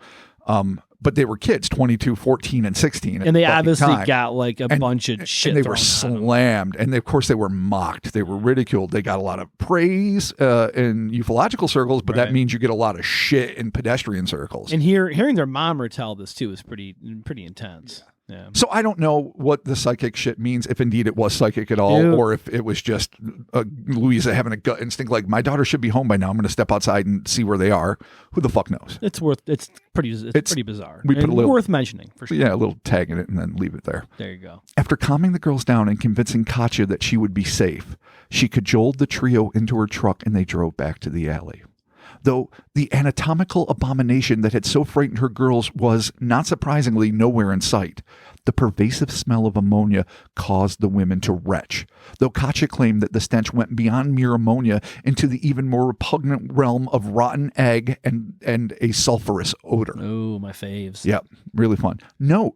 But they were kids, 22, 14, and 16. And they obviously got like a bunch of shit. And they were slammed. And of course, they were mocked. They were ridiculed. They got a lot of praise in ufological circles, but that means you get a lot of shit in pedestrian circles. And hearing their mom retell this too is pretty intense. Yeah. So I don't know what the psychic shit means, if indeed it was psychic at all, or if it was just Louisa having a gut instinct like, my daughter should be home by now. I'm going to step outside and see where they are. Who the fuck knows? It's pretty bizarre. We put a little, worth mentioning for sure. Yeah, a little tag in it and then leave it there. There you go. After calming the girls down and convincing Katya that she would be safe, she cajoled the trio into her truck and they drove back to the alley. Though the anatomical abomination that had so frightened her girls was, not surprisingly, nowhere in sight, the pervasive smell of ammonia caused the women to retch, though Katya claimed that the stench went beyond mere ammonia into the even more repugnant realm of rotten egg and a sulfurous odor. Oh, my faves. Yep, really fun. No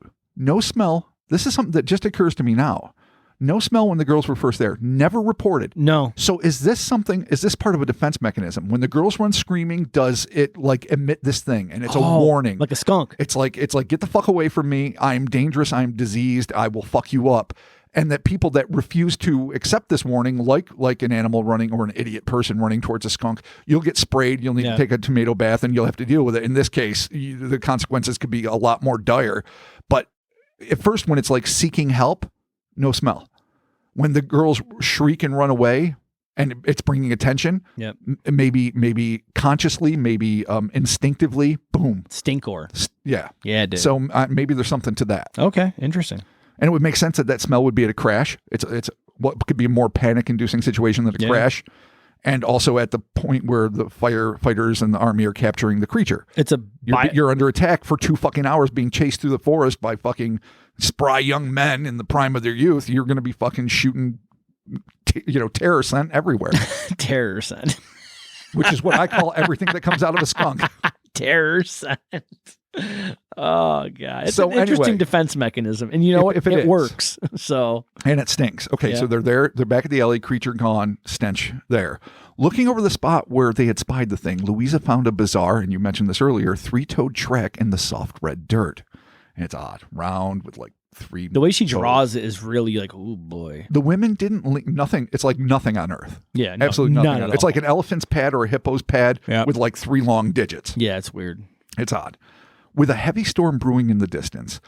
smell. This is something that just occurs to me now. No smell when the girls were first there. Never reported. No. So is this part of a defense mechanism? When the girls run screaming, does it like emit this thing? And it's a warning. Like a skunk. It's like, get the fuck away from me. I'm dangerous. I'm diseased. I will fuck you up. And that people that refuse to accept this warning, like an animal running or an idiot person running towards a skunk, you'll get sprayed. You'll need to take a tomato bath and you'll have to deal with it. In this case, the consequences could be a lot more dire. But at first, when it's like seeking help, no smell. When the girls shriek and run away and it's bringing attention, maybe consciously, maybe instinctively, boom. Stinkor. Yeah, dude. So maybe there's something to that. Okay, interesting. And it would make sense that smell would be at a crash. It's what could be a more panic-inducing situation than a crash. And also at the point where the firefighters and the army are capturing the creature. You're under attack for 2 fucking hours being chased through the forest by fucking spry young men in the prime of their youth. You're going to be fucking shooting, terror scent everywhere. Terror scent. Which is what I call everything that comes out of a skunk. Terror scent. Oh God, it's an interesting defense mechanism, and it works. So and it stinks. Okay, so they're there. They're back at the alley. Creature gone. Stench there. Looking over the spot where they had spied the thing, Louisa found a bizarre, and you mentioned this earlier, 3-toed track in the soft red dirt, and it's odd, round with like 3. The way she draws it is really like, oh boy. The women didn't nothing. It's like nothing on Earth. Yeah, absolutely nothing. On Earth. It's like an elephant's pad or a hippo's pad with like 3 long digits. Yeah, it's weird. It's odd. With a heavy storm brewing in the distance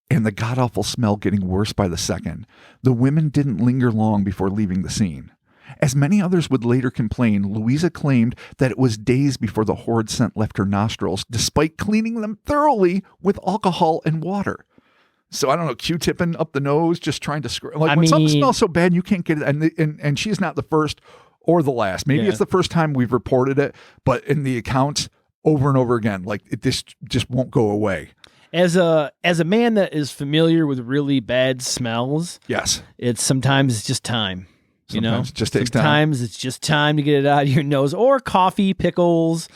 and the god-awful smell getting worse by the second, the women didn't linger long before leaving the scene. As many others would later complain, Louisa claimed that it was days before the horrid scent left her nostrils, despite cleaning them thoroughly with alcohol and water. So I don't know, Q-tipping up the nose, just trying to when something smells so bad you can't get it, and she's not the first or the last. Maybe it's the first time we've reported it, but in the accounts, over and over again, like this just won't go away. As a man that is familiar with really bad smells, yes, sometimes it's just time. Sometimes it just takes time. Sometimes it's just time to get it out of your nose, or coffee, pickles,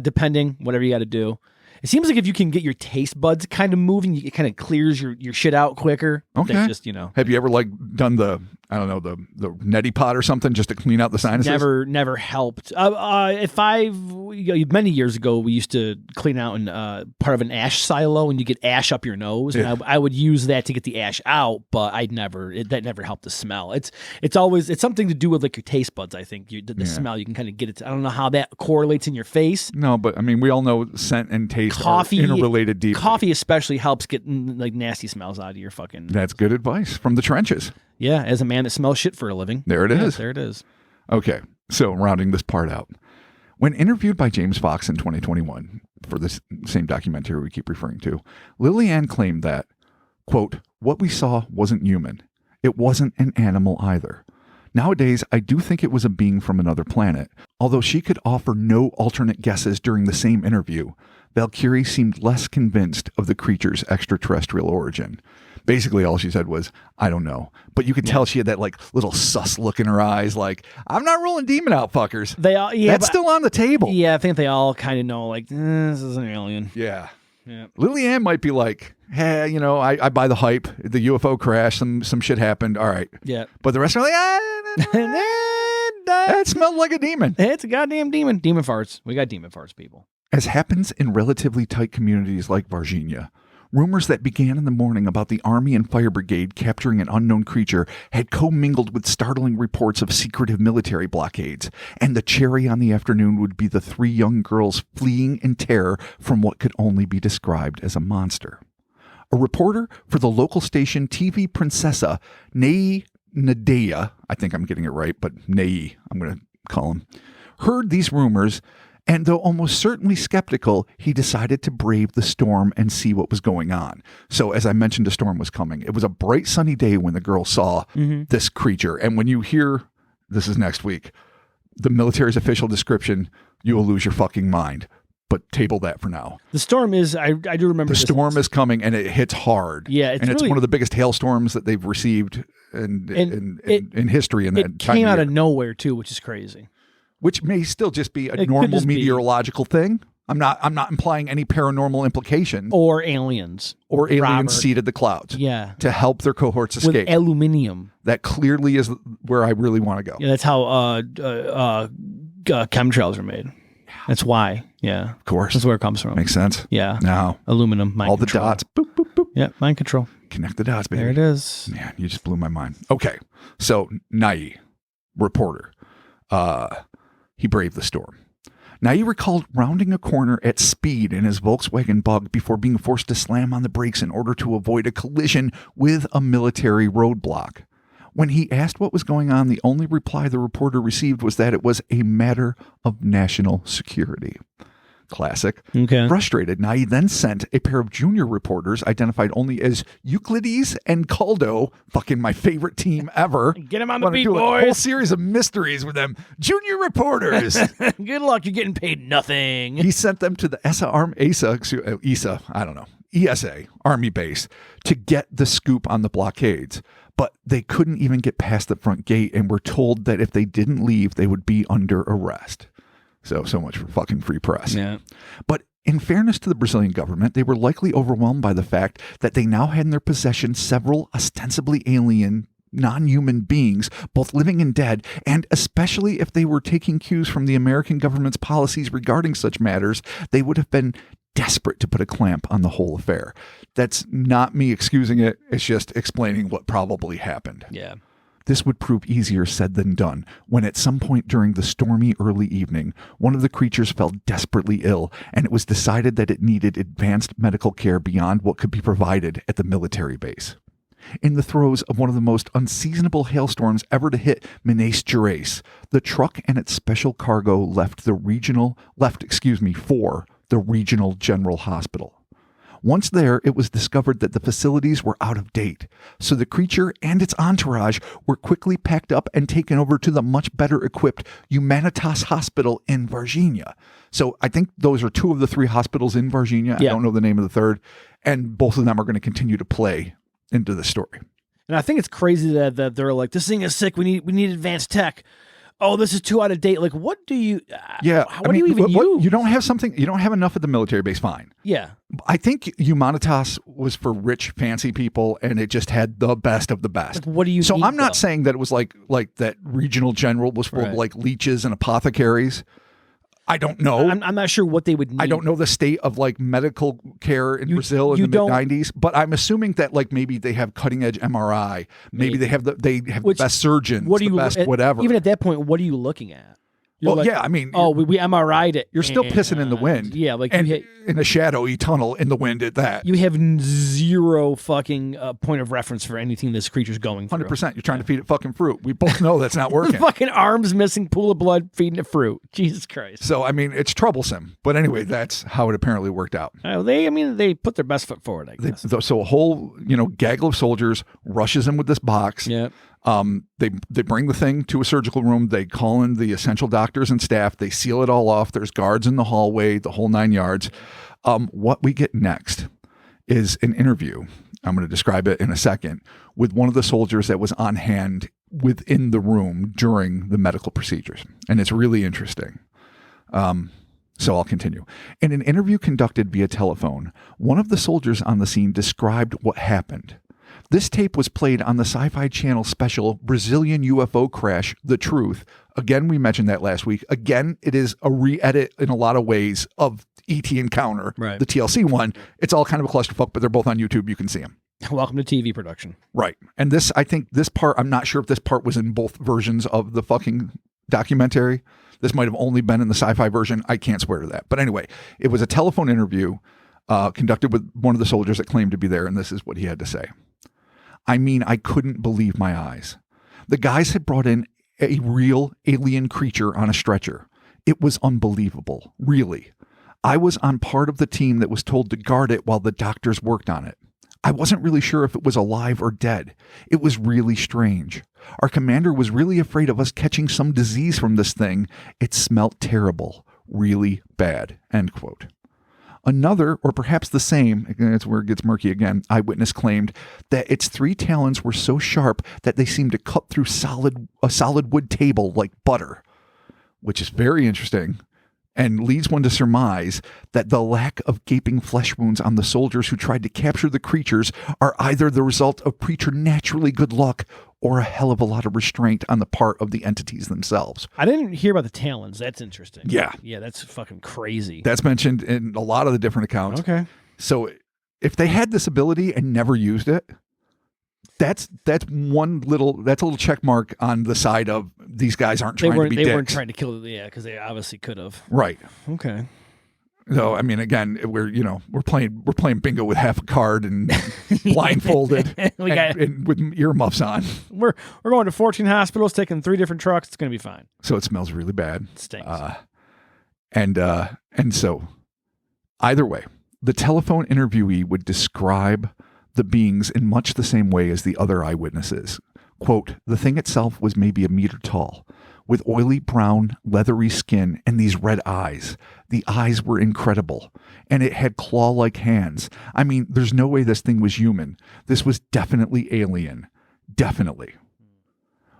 depending, whatever you got to do. It seems like if you can get your taste buds kind of moving, it kind of clears your shit out quicker. Okay. Just, Have you ever done the neti pot or something just to clean out the sinuses? Never helped. Many years ago, we used to clean out in part of an ash silo, and you get ash up your nose. Yeah. And I would use that to get the ash out, but that never helped the smell. It's something to do with like your taste buds. I think the smell, you can kind of get it. I don't know how that correlates in your face. No, but I mean, we all know scent and taste are interrelated deeply. Coffee especially helps get like nasty smells out of your fucking. That's good advice from the trenches. Yeah, as a man that smells shit for a living. There it is. There it is. Okay, so rounding this part out. When interviewed by James Fox in 2021 for this same documentary we keep referring to, Lillian claimed that, quote, what we saw wasn't human. It wasn't an animal either. Nowadays, I do think it was a being from another planet. Although she could offer no alternate guesses during the same interview, Valkyrie seemed less convinced of the creature's extraterrestrial origin. Basically, all she said was, I don't know. But you could tell she had that like little sus look in her eyes, like, I'm not ruling demon out, fuckers. That's still on the table. Yeah, I think they all kind of know, like, this is an alien. Yeah. Yeah. Lillian might be like, hey, I buy the hype. The UFO crash, some shit happened. All right. Yeah. But the rest are like, that smelled like a demon. It's a goddamn demon. Demon farts. We got demon farts, people. As happens in relatively tight communities like Varginha, rumors that began in the morning about the Army and Fire Brigade capturing an unknown creature had commingled with startling reports of secretive military blockades, and the cherry on the afternoon would be the 3 young girls fleeing in terror from what could only be described as a monster. A reporter for the local station TV Princessa, Nadea, I think I'm getting it right, but Nei, I'm going to call him, heard these rumors, and though almost certainly skeptical, he decided to brave the storm and see what was going on. So as I mentioned, a storm was coming. It was a bright sunny day when the girl saw this creature. And when you hear, this is next week, the military's official description, you will lose your fucking mind. But table that for now. The storm is, I do remember the storm is coming, and it hits hard. Yeah, it's really, one of the biggest hailstorms that they've received in history. It came out of nowhere too, which is crazy. Which may still just be a normal meteorological thing. I'm not implying any paranormal implication. Or aliens. Or aliens seeded the clouds. Yeah. To help their cohorts escape. With aluminium. That clearly is where I really want to go. Yeah, that's how chemtrails are made. That's why. Yeah. Of course. That's where it comes from. Makes sense. Yeah. Now. Aluminum. Mind all control. The dots. Boop, boop, boop. Yeah. Mind control. Connect the dots, baby. There it is. Man, you just blew my mind. Okay. So, Nai, reporter. He braved the storm. Now, he recalled rounding a corner at speed in his Volkswagen Bug before being forced to slam on the brakes in order to avoid a collision with a military roadblock. When he asked what was going on, the only reply the reporter received was that it was a matter of national security. Classic. Okay. Frustrated, Nai then sent a pair of junior reporters identified only as Euclides and Caldo, fucking my favorite team ever. Get them on the beat, do boys. A whole series of mysteries with them. Junior reporters. Good luck. You're getting paid nothing. He sent them to the ESA Army base to get the scoop on the blockades. But they couldn't even get past the front gate and were told that if they didn't leave, they would be under arrest. So much for fucking free press. Yeah. But in fairness to the Brazilian government, they were likely overwhelmed by the fact that they now had in their possession several ostensibly alien, non-human beings, both living and dead, and especially if they were taking cues from the American government's policies regarding such matters, they would have been desperate to put a clamp on the whole affair. That's not me excusing it. It's just explaining what probably happened. Yeah. This would prove easier said than done when at some point during the stormy early evening, one of the creatures fell desperately ill, and it was decided that it needed advanced medical care beyond what could be provided at the military base. In the throes of one of the most unseasonable hailstorms ever to hit Minas Gerais, the truck and its special cargo left for the regional general hospital. Once there, it was discovered that the facilities were out of date, so the creature and its entourage were quickly packed up and taken over to the much better equipped Humanitas Hospital in Varginha. So I think those are 2 of the 3 hospitals in Varginha. Yeah. I don't know the name of the third. And both of them are going to continue to play into the story. And I think it's crazy that they're like, this thing is sick. We need advanced tech. Oh, this is too out of date. Like, what do you? What do you even use? You don't have enough at the military base. Fine. Yeah. I think Humanitas was for rich, fancy people, and it just had the best of the best. Like, what do you? So need, I'm not though? saying that it was like that regional general was full of like leeches and apothecaries. I don't know. I'm not sure what they would need. I don't know the state of like medical care in Brazil in the mid-90s, but I'm assuming that like maybe they have cutting edge MRI. Maybe they have the best surgeons, whatever. Even at that point, what are you looking at? Well, yeah, I mean, we MRI'd it. You're still pissing in the wind. Yeah, like in a shadowy tunnel in the wind at that. You have zero fucking point of reference for anything this creature's going through. 100%. You're trying to feed it fucking fruit. We both know that's not working. Fucking arms missing, pool of blood, feeding it fruit. Jesus Christ. So, I mean, it's troublesome. But anyway, that's how it apparently worked out. They put their best foot forward, I guess. So a whole, gaggle of soldiers rushes in with this box. Yeah. They bring the thing to a surgical room. They call in the essential doctors and staff. They seal it all off. There's guards in the hallway, the whole 9 yards. What we get next is an interview. I'm going to describe it in a second with one of the soldiers that was on hand within the room during the medical procedures. And it's really interesting. So I'll continue. In an interview conducted via telephone, one of the soldiers on the scene described what happened. This tape was played on the Sci-Fi Channel special Brazilian UFO Crash, The Truth. Again, we mentioned that last week. Again, it is a re-edit in a lot of ways of E.T. Encounter, Right. the TLC one. It's all kind of a clusterfuck, but they're both on YouTube. You can see them. Welcome to TV production. Right. And this, I think this part, I'm not sure if this part was in both versions of the fucking documentary. This might have only been in the sci-fi version. I can't swear to that. But anyway, it was a telephone interview conducted with one of the soldiers that claimed to be there. And this is what he had to say. I mean, I couldn't believe my eyes. The guys had brought in a real alien creature on a stretcher. It was unbelievable, really. I was on part of the team that was told to guard it while the doctors worked on it. I wasn't really sure if it was alive or dead. It was really strange. Our commander was really afraid of us catching some disease from this thing. It smelt terrible, really bad, end quote. Another, or perhaps the same, that's where it gets murky again, eyewitness claimed that its 3 talons were so sharp that they seemed to cut through a solid wood table like butter, which is very interesting and leads one to surmise that the lack of gaping flesh wounds on the soldiers who tried to capture the creatures are either the result of preternaturally good luck or a hell of a lot of restraint on the part of the entities themselves. I didn't hear about the talons. That's interesting. Yeah. Yeah, that's fucking crazy. That's mentioned in a lot of the different accounts. Okay. So if they had this ability and never used it, that's a little check mark on the side of these guys aren't trying to be dicks. They weren't trying to kill it, yeah, because they obviously could have. Right. Okay. So I mean, again, we're playing bingo with half a card and blindfolded and with earmuffs on. We're going to 14 hospitals, taking 3 different trucks. It's going to be fine. So it smells really bad. It stinks. And so either way, the telephone interviewee would describe the beings in much the same way as the other eyewitnesses. Quote, the thing itself was maybe a meter tall, with oily brown, leathery skin and these red eyes. The eyes were incredible, and it had claw-like hands. I mean, there's no way this thing was human. This was definitely alien. Definitely.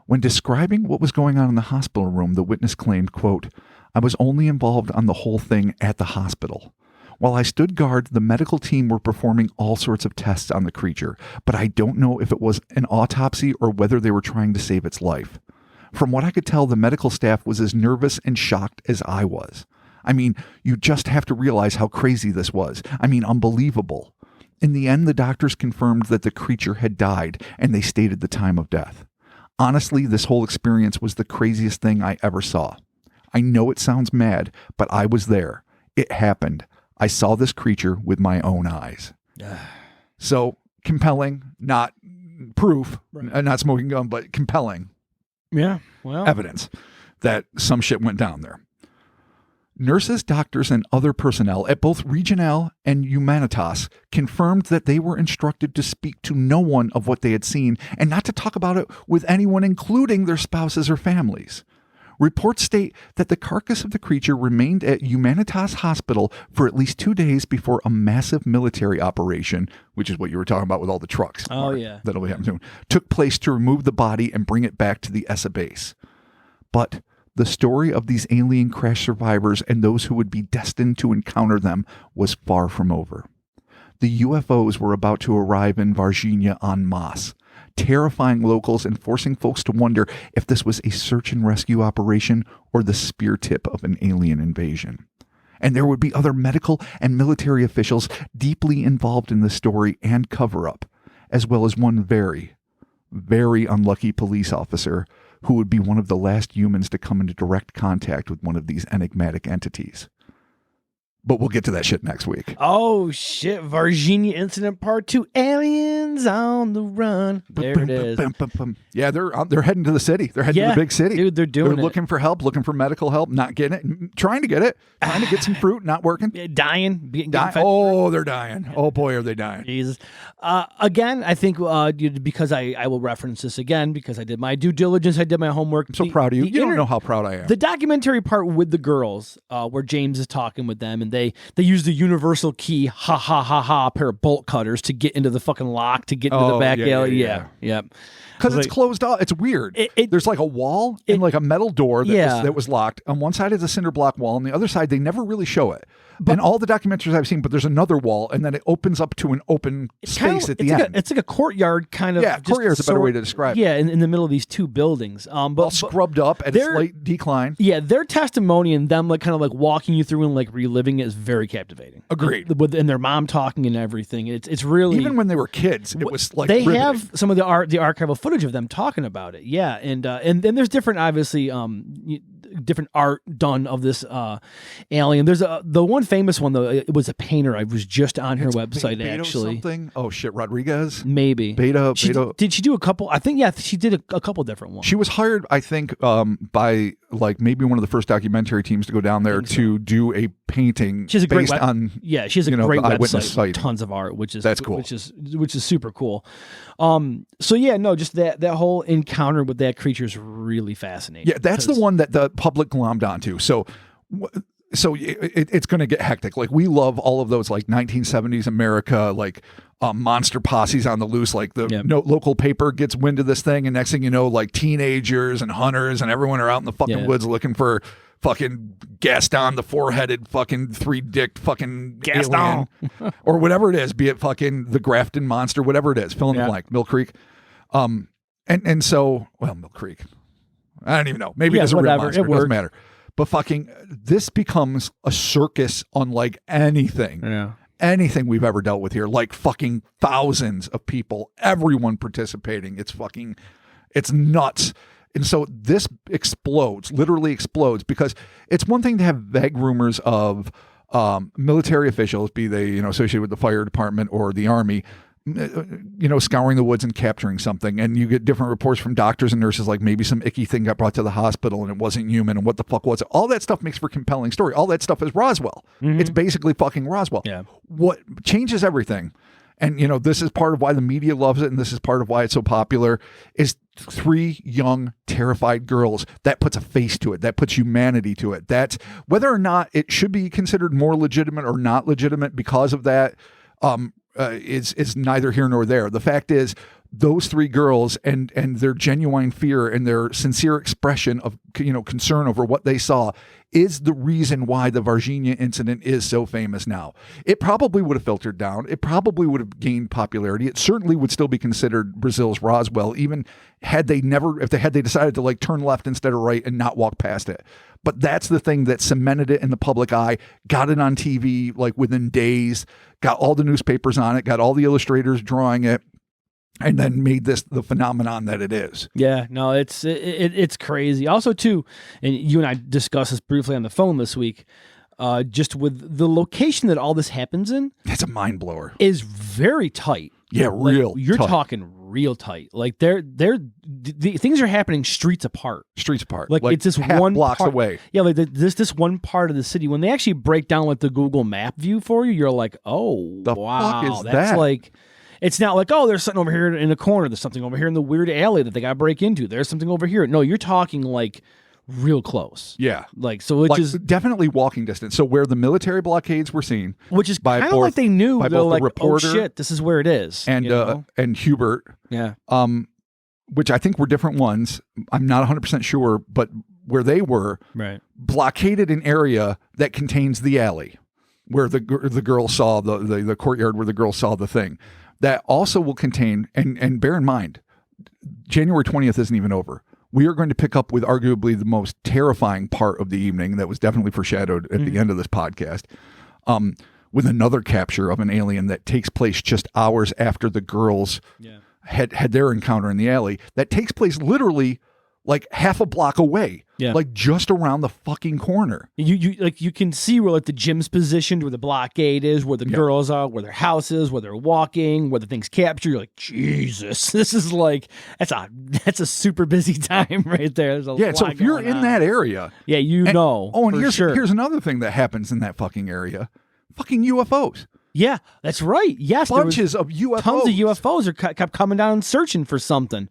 When describing what was going on in the hospital room, the witness claimed, quote, I was only involved on the whole thing at the hospital. While I stood guard, the medical team were performing all sorts of tests on the creature, but I don't know if it was an autopsy or whether they were trying to save its life. From what I could tell, the medical staff was as nervous and shocked as I was. I mean, you just have to realize how crazy this was. I mean, unbelievable. In the end, the doctors confirmed that the creature had died, and they stated the time of death. Honestly, this whole experience was the craziest thing I ever saw. I know it sounds mad, but I was there. It happened. I saw this creature with my own eyes. So compelling, not proof, Right. Not smoking gun, but compelling. Yeah, well, Evidence that some shit went down there. Nurses, doctors, and other personnel at both Regional and Humanitas confirmed that they were instructed to speak to no one of what they had seen and not to talk about it with anyone, including their spouses or families. Reports state that the carcass of the creature remained at Humanitas Hospital for at least 2 days before a massive military operation, which is what you were talking about with all the trucks. Oh, yeah. That'll be happening soon. Took place to remove the body and bring it back to the ESA base. But the story of these alien crash survivors and those who would be destined to encounter them was far from over. The UFOs were about to arrive in Varginha en masse, terrifying locals and forcing folks to wonder if this was a search and rescue operation or the spear tip of an alien invasion. And there would be other medical and military officials deeply involved in the story and cover-up, as well as one very, very unlucky police officer who would be one of the last humans to come into direct contact with one of these enigmatic entities. But we'll get to that shit next week. Oh, shit. Varginha Incident Part 2. Aliens on the run. There it is. Yeah, they're heading to the city. They're heading to the big city. Dude, they're doing They're looking for help, looking for medical help, not getting it, trying to get it, trying to get some fruit, not working. Dying. Oh, they're dying. Oh, boy, are they dying. Jesus. Again, I think because I will reference this again because I did my due diligence. I did my homework. I'm so proud of you. You don't know how proud I am. The documentary part with the girls where James is talking with them and they use the universal key, a pair of bolt cutters to get into the fucking lock, to get into the back alley. Yeah. Because it's closed off. It's weird. There's like a wall and like a metal door that was locked. On one side is a cinder block wall, on the other side they never really show it. And all the documentaries I've seen, but there's another wall, and then it opens up to an open space at the end. It's like a courtyard kind of. Yeah, courtyard is a better way to describe it. Yeah, in the middle of these two buildings. All scrubbed up at a slight decline. Yeah, their testimony and them like kind of like walking you through and like reliving it is very captivating. Agreed. And their mom talking and everything. It's really, even when they were kids, it was like they riveting. have some of the archival footage of them talking about it. Yeah, and then there's different, obviously, different art done of this alien. There's the one famous one though. It was a painter. I was just on her website actually. Something. Oh shit, Rodriguez. Maybe Beta. Did she do a couple? I think she did a couple different ones. She was hired, I think, by like maybe one of the first documentary teams to go down there to do a painting. She has a great based on she has a great eyewitness website, site. Tons of art, That's cool. which is super cool. So yeah, no, just that whole encounter with that creature is really fascinating. Yeah, that's the one that the public glommed onto. So it's going to get hectic. Like we love all of those like 1970s America, like monster posses on the loose. Like the local paper gets wind of this thing, and next thing you know, like teenagers and hunters and everyone are out in the fucking woods looking for fucking Gaston, the four-headed fucking three-dicked fucking Gaston alien, or whatever it is, be it fucking the Grafton monster, whatever it is, fill in the blank, Mill Creek. And so, well, Mill Creek, I don't even know. Maybe it's a real monster. It doesn't matter. But fucking, this becomes a circus unlike anything. Yeah. Anything we've ever dealt with here. Like fucking thousands of people, everyone participating. It's nuts. And so this literally explodes, because it's one thing to have vague rumors of military officials, be they, associated with the fire department or the army, scouring the woods and capturing something. And you get different reports from doctors and nurses, like maybe some icky thing got brought to the hospital and it wasn't human, and what the fuck was it? All that stuff makes for a compelling story. All that stuff is Roswell. Mm-hmm. It's basically fucking Roswell. Yeah. What changes everything, and this is part of why the media loves it, and this is part of why it's so popular, is 3 young, terrified girls. That puts a face to it. That puts humanity to it. That's whether or not it should be considered more legitimate or not legitimate because of that. Is neither here nor there. The fact is, those 3 girls and their genuine fear and their sincere expression of concern over what they saw is the reason why the Varginha incident is so famous now. It probably would have filtered down. It probably would have gained popularity. It certainly would still be considered Brazil's Roswell, even had they decided to like turn left instead of right and not walk past it. But that's the thing that cemented it in the public eye, got it on TV like within days, got all the newspapers on it, got all the illustrators drawing it, and then made this the phenomenon that it is. Yeah, no, it's crazy. Also, too, and you and I discussed this briefly on the phone this week, just with the location that all this happens in. It's a mind blower. Is very tight. Yeah, real. You're tight. talking real tight. Like the things are happening streets apart. Like it's this half one blocks part, away. Yeah, like this one part of the city. When they actually break down like the Google Map view for you, you're like, oh, the wow, fuck is that's that? like. It's not like, oh, there's something over here in the corner. There's something over here in the weird alley that they got to break into. There's something over here. No, you're talking like real close. Yeah. Like, so which is definitely walking distance. So where the military blockades were seen. Which is kind of like they knew. By they're both like, the reporter, oh shit, this is where it is. And Hubert. Yeah. Which I think were different ones. I'm not 100% sure, but where they were blockaded an area that contains the alley where the girl saw the courtyard where the girl saw the thing. That also will contain, and bear in mind, January 20th isn't even over. We are going to pick up with arguably the most terrifying part of the evening that was definitely foreshadowed at the end of this podcast, with another capture of an alien that takes place just hours after the girls had their encounter in the alley. That takes place literally like half a block away. Yeah. Like just around the fucking corner. You can see where like the gym's positioned, where the blockade is, where the girls are, where their house is, where they're walking, where the thing's captured. You're like, Jesus, this is like that's a super busy time right there. There's a lot so if you're in that area, here's another thing that happens in that fucking area. Fucking UFOs. Yeah, that's right. Yes, bunches of UFOs. Tons of UFOs kept coming down and searching for something.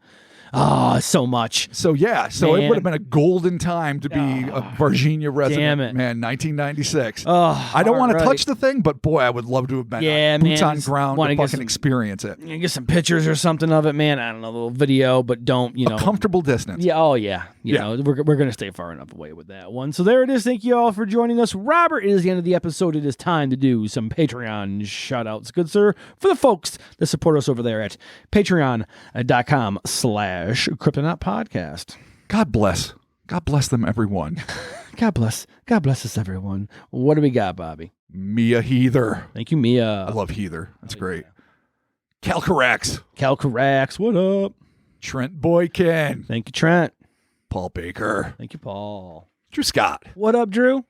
Oh, so much. So yeah, it Man. would have been a golden time to be a Varginha resident. Damn it. Man, 1996. Oh, I don't want to right. touch the thing, but boy, I would love to have been boots on ground wanna to get fucking some- experience it. You get some pictures or something of it, man. I don't know, a little video, but don't, A comfortable distance. Yeah, oh yeah. You know, we're going to stay far enough away with that one. So there it is. Thank you all for joining us. Robert, it is the end of the episode. It is time to do some Patreon shout-outs, good sir, for the folks that support us over there at patreon.com/Cryptonaut podcast. God bless them, everyone. God bless us, everyone. What do we got, Bobby? Mia Heather. Thank you, Mia. I love Heather. That's great. Calcarax. Calcarax, what up? Trent Boykin. Thank you, Trent. Paul Baker. Thank you, Paul. Drew Scott. What up, Drew?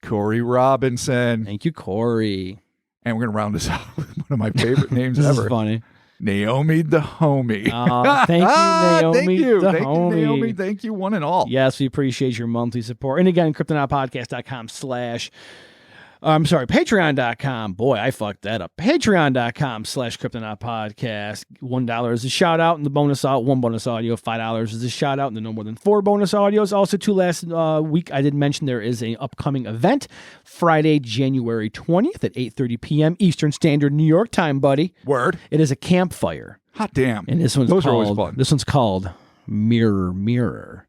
Corey Robinson. Thank you, Corey. And we're going to round this out with one of my favorite names This ever. is funny. Naomi the homie. Thank you, Naomi. Thank you. the Thank homie. you, Naomi. Thank you, one and all. Yes, we appreciate your monthly support. And again, patreon.com. Boy, I fucked that up. Patreon.com/Cryptonaut podcast. $1 is a shout out and the bonus out. One bonus audio. $5 is a shout out and the no more than 4 bonus audios. Also, last week I did mention there is an upcoming event Friday, January 20th at 8:30 p.m. Eastern Standard New York time, buddy. Word. It is a campfire. Hot damn. And this one's Those are always called fun. This one's called Mirror Mirror.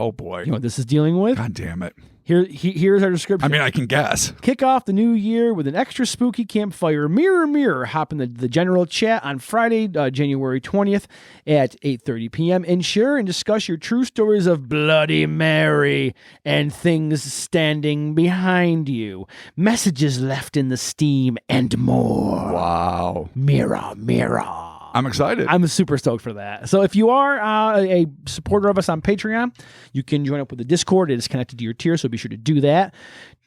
Oh boy. You know what this is dealing with? God damn it. Here's our description. I mean, I can guess. Kick off the new year with an extra spooky campfire. Mirror Mirror. Hop in the general chat on Friday, January 20th at 8:30 p.m. and share and discuss your true stories of Bloody Mary and things standing behind you, messages left in the steam, and more. Wow. Mirror Mirror. I'm excited. I'm super stoked for that. So if you are a supporter of us on Patreon, you can join up with the Discord. It is connected to your tier, so be sure to do that.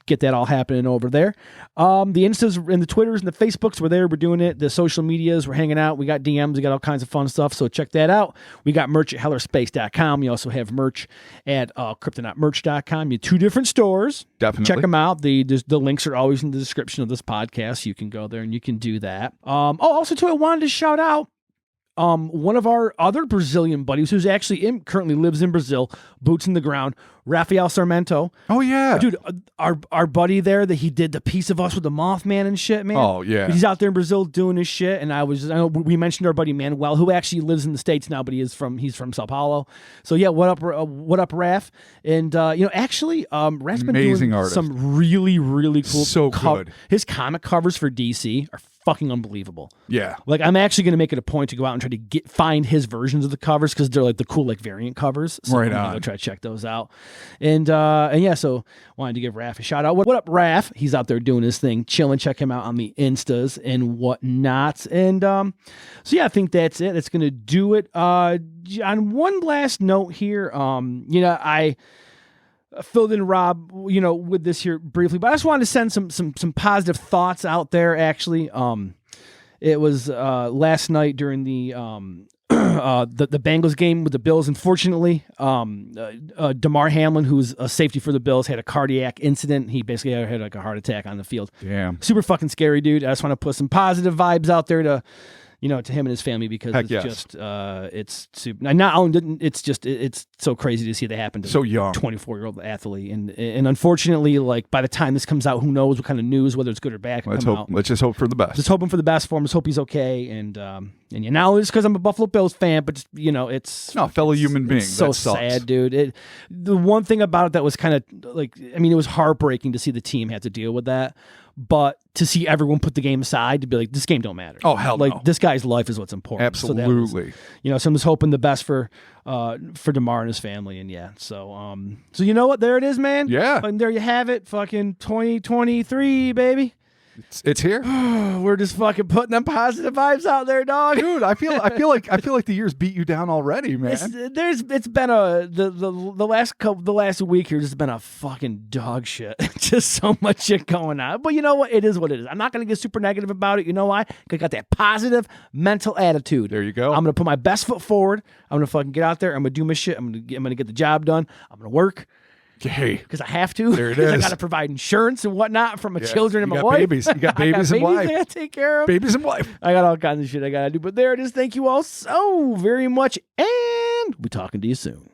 Get that all happening over there. The Instas and the Twitters and the Facebooks, we're there. We're doing it. The social medias, we're hanging out. We got DMs. We got all kinds of fun stuff, so check that out. We got merch at hellerspace.com. We also have merch at cryptonautmerch.com. You have 2 different stores. Definitely. Check them out. The links are always in the description of this podcast. You can go there and you can do that. Also, too, I wanted to shout out one of our other Brazilian buddies who's actually currently lives in Brazil, boots in the ground, Rafael Sarmento. Oh, yeah. Dude, our buddy there that he did the Piece of Us with the Mothman and shit, man. Oh, yeah. He's out there in Brazil doing his shit. And I know we mentioned our buddy Manuel, who actually lives in the States now, but he's from Sao Paulo. So yeah, what up, Raph? And actually, Raph's been Amazing doing artist. some really, really cool. So good. His comic covers for DC are fucking unbelievable. Yeah. Like, I'm actually going to make it a point to go out and try to find his versions of the covers because they're like the cool variant covers. So Right I'm gonna on. go try to check those out. And yeah, so wanted to give Raph a shout out. What up, Raph? He's out there doing his thing, chilling. Check him out on the Instas and whatnot. And so yeah, I think that's it. That's going to do it. On one last note here, I filled in Rob, with this here briefly, but I just wanted to send some positive thoughts out there. Actually, it was last night during the Bengals game with the Bills. Unfortunately, Damar Hamlin, who's a safety for the Bills, had a cardiac incident. He basically had like a heart attack on the field. Damn. Super fucking scary, dude. I just want to put some positive vibes out there to him and his family, because Heck it's yes. just, it's super. Not only it's just, it's so crazy to see that happen to So young. 24-year-old athlete, and unfortunately, like, by the time this comes out, who knows what kind of news, whether it's good or bad, can Let's come hope. out. Let's just hope for the best. Just hoping for the best for him. Just hope he's okay, and not only just because I'm a Buffalo Bills fan, but just, it's No, fellow human being. It's so That sucks. sad, dude. The one thing about it that was kind of like, it was heartbreaking to see the team have to deal with that. But to see everyone put the game aside to be like, this game don't matter. Oh, hell like, no. this guy's life is what's important. Absolutely. So I'm just hoping the best for Damar and his family. And yeah, so you know what? There it is, man. Yeah. And there you have it. Fucking 2023, baby. It's here. We're just fucking putting them positive vibes out there, dog. Dude, I feel like the years beat you down already, man. It's been the last week here has been a fucking dog shit. Just so much shit going on. But you know what? It is what it is. I'm not gonna get super negative about it. You know why? 'Cause I got that positive mental attitude. There you go. I'm gonna put my best foot forward. I'm gonna fucking get out there. I'm gonna do my shit. I'm gonna get the job done. I'm gonna work. Hey, Because I have to. There it 'Cause I is. got to provide insurance and whatnot for my Yeah. children and You my got wife. babies. You got babies and wife. I got to take care of. babies and wife. I got all kinds of shit I got to do. But there it is. Thank you all so very much. And We'll be talking to you soon.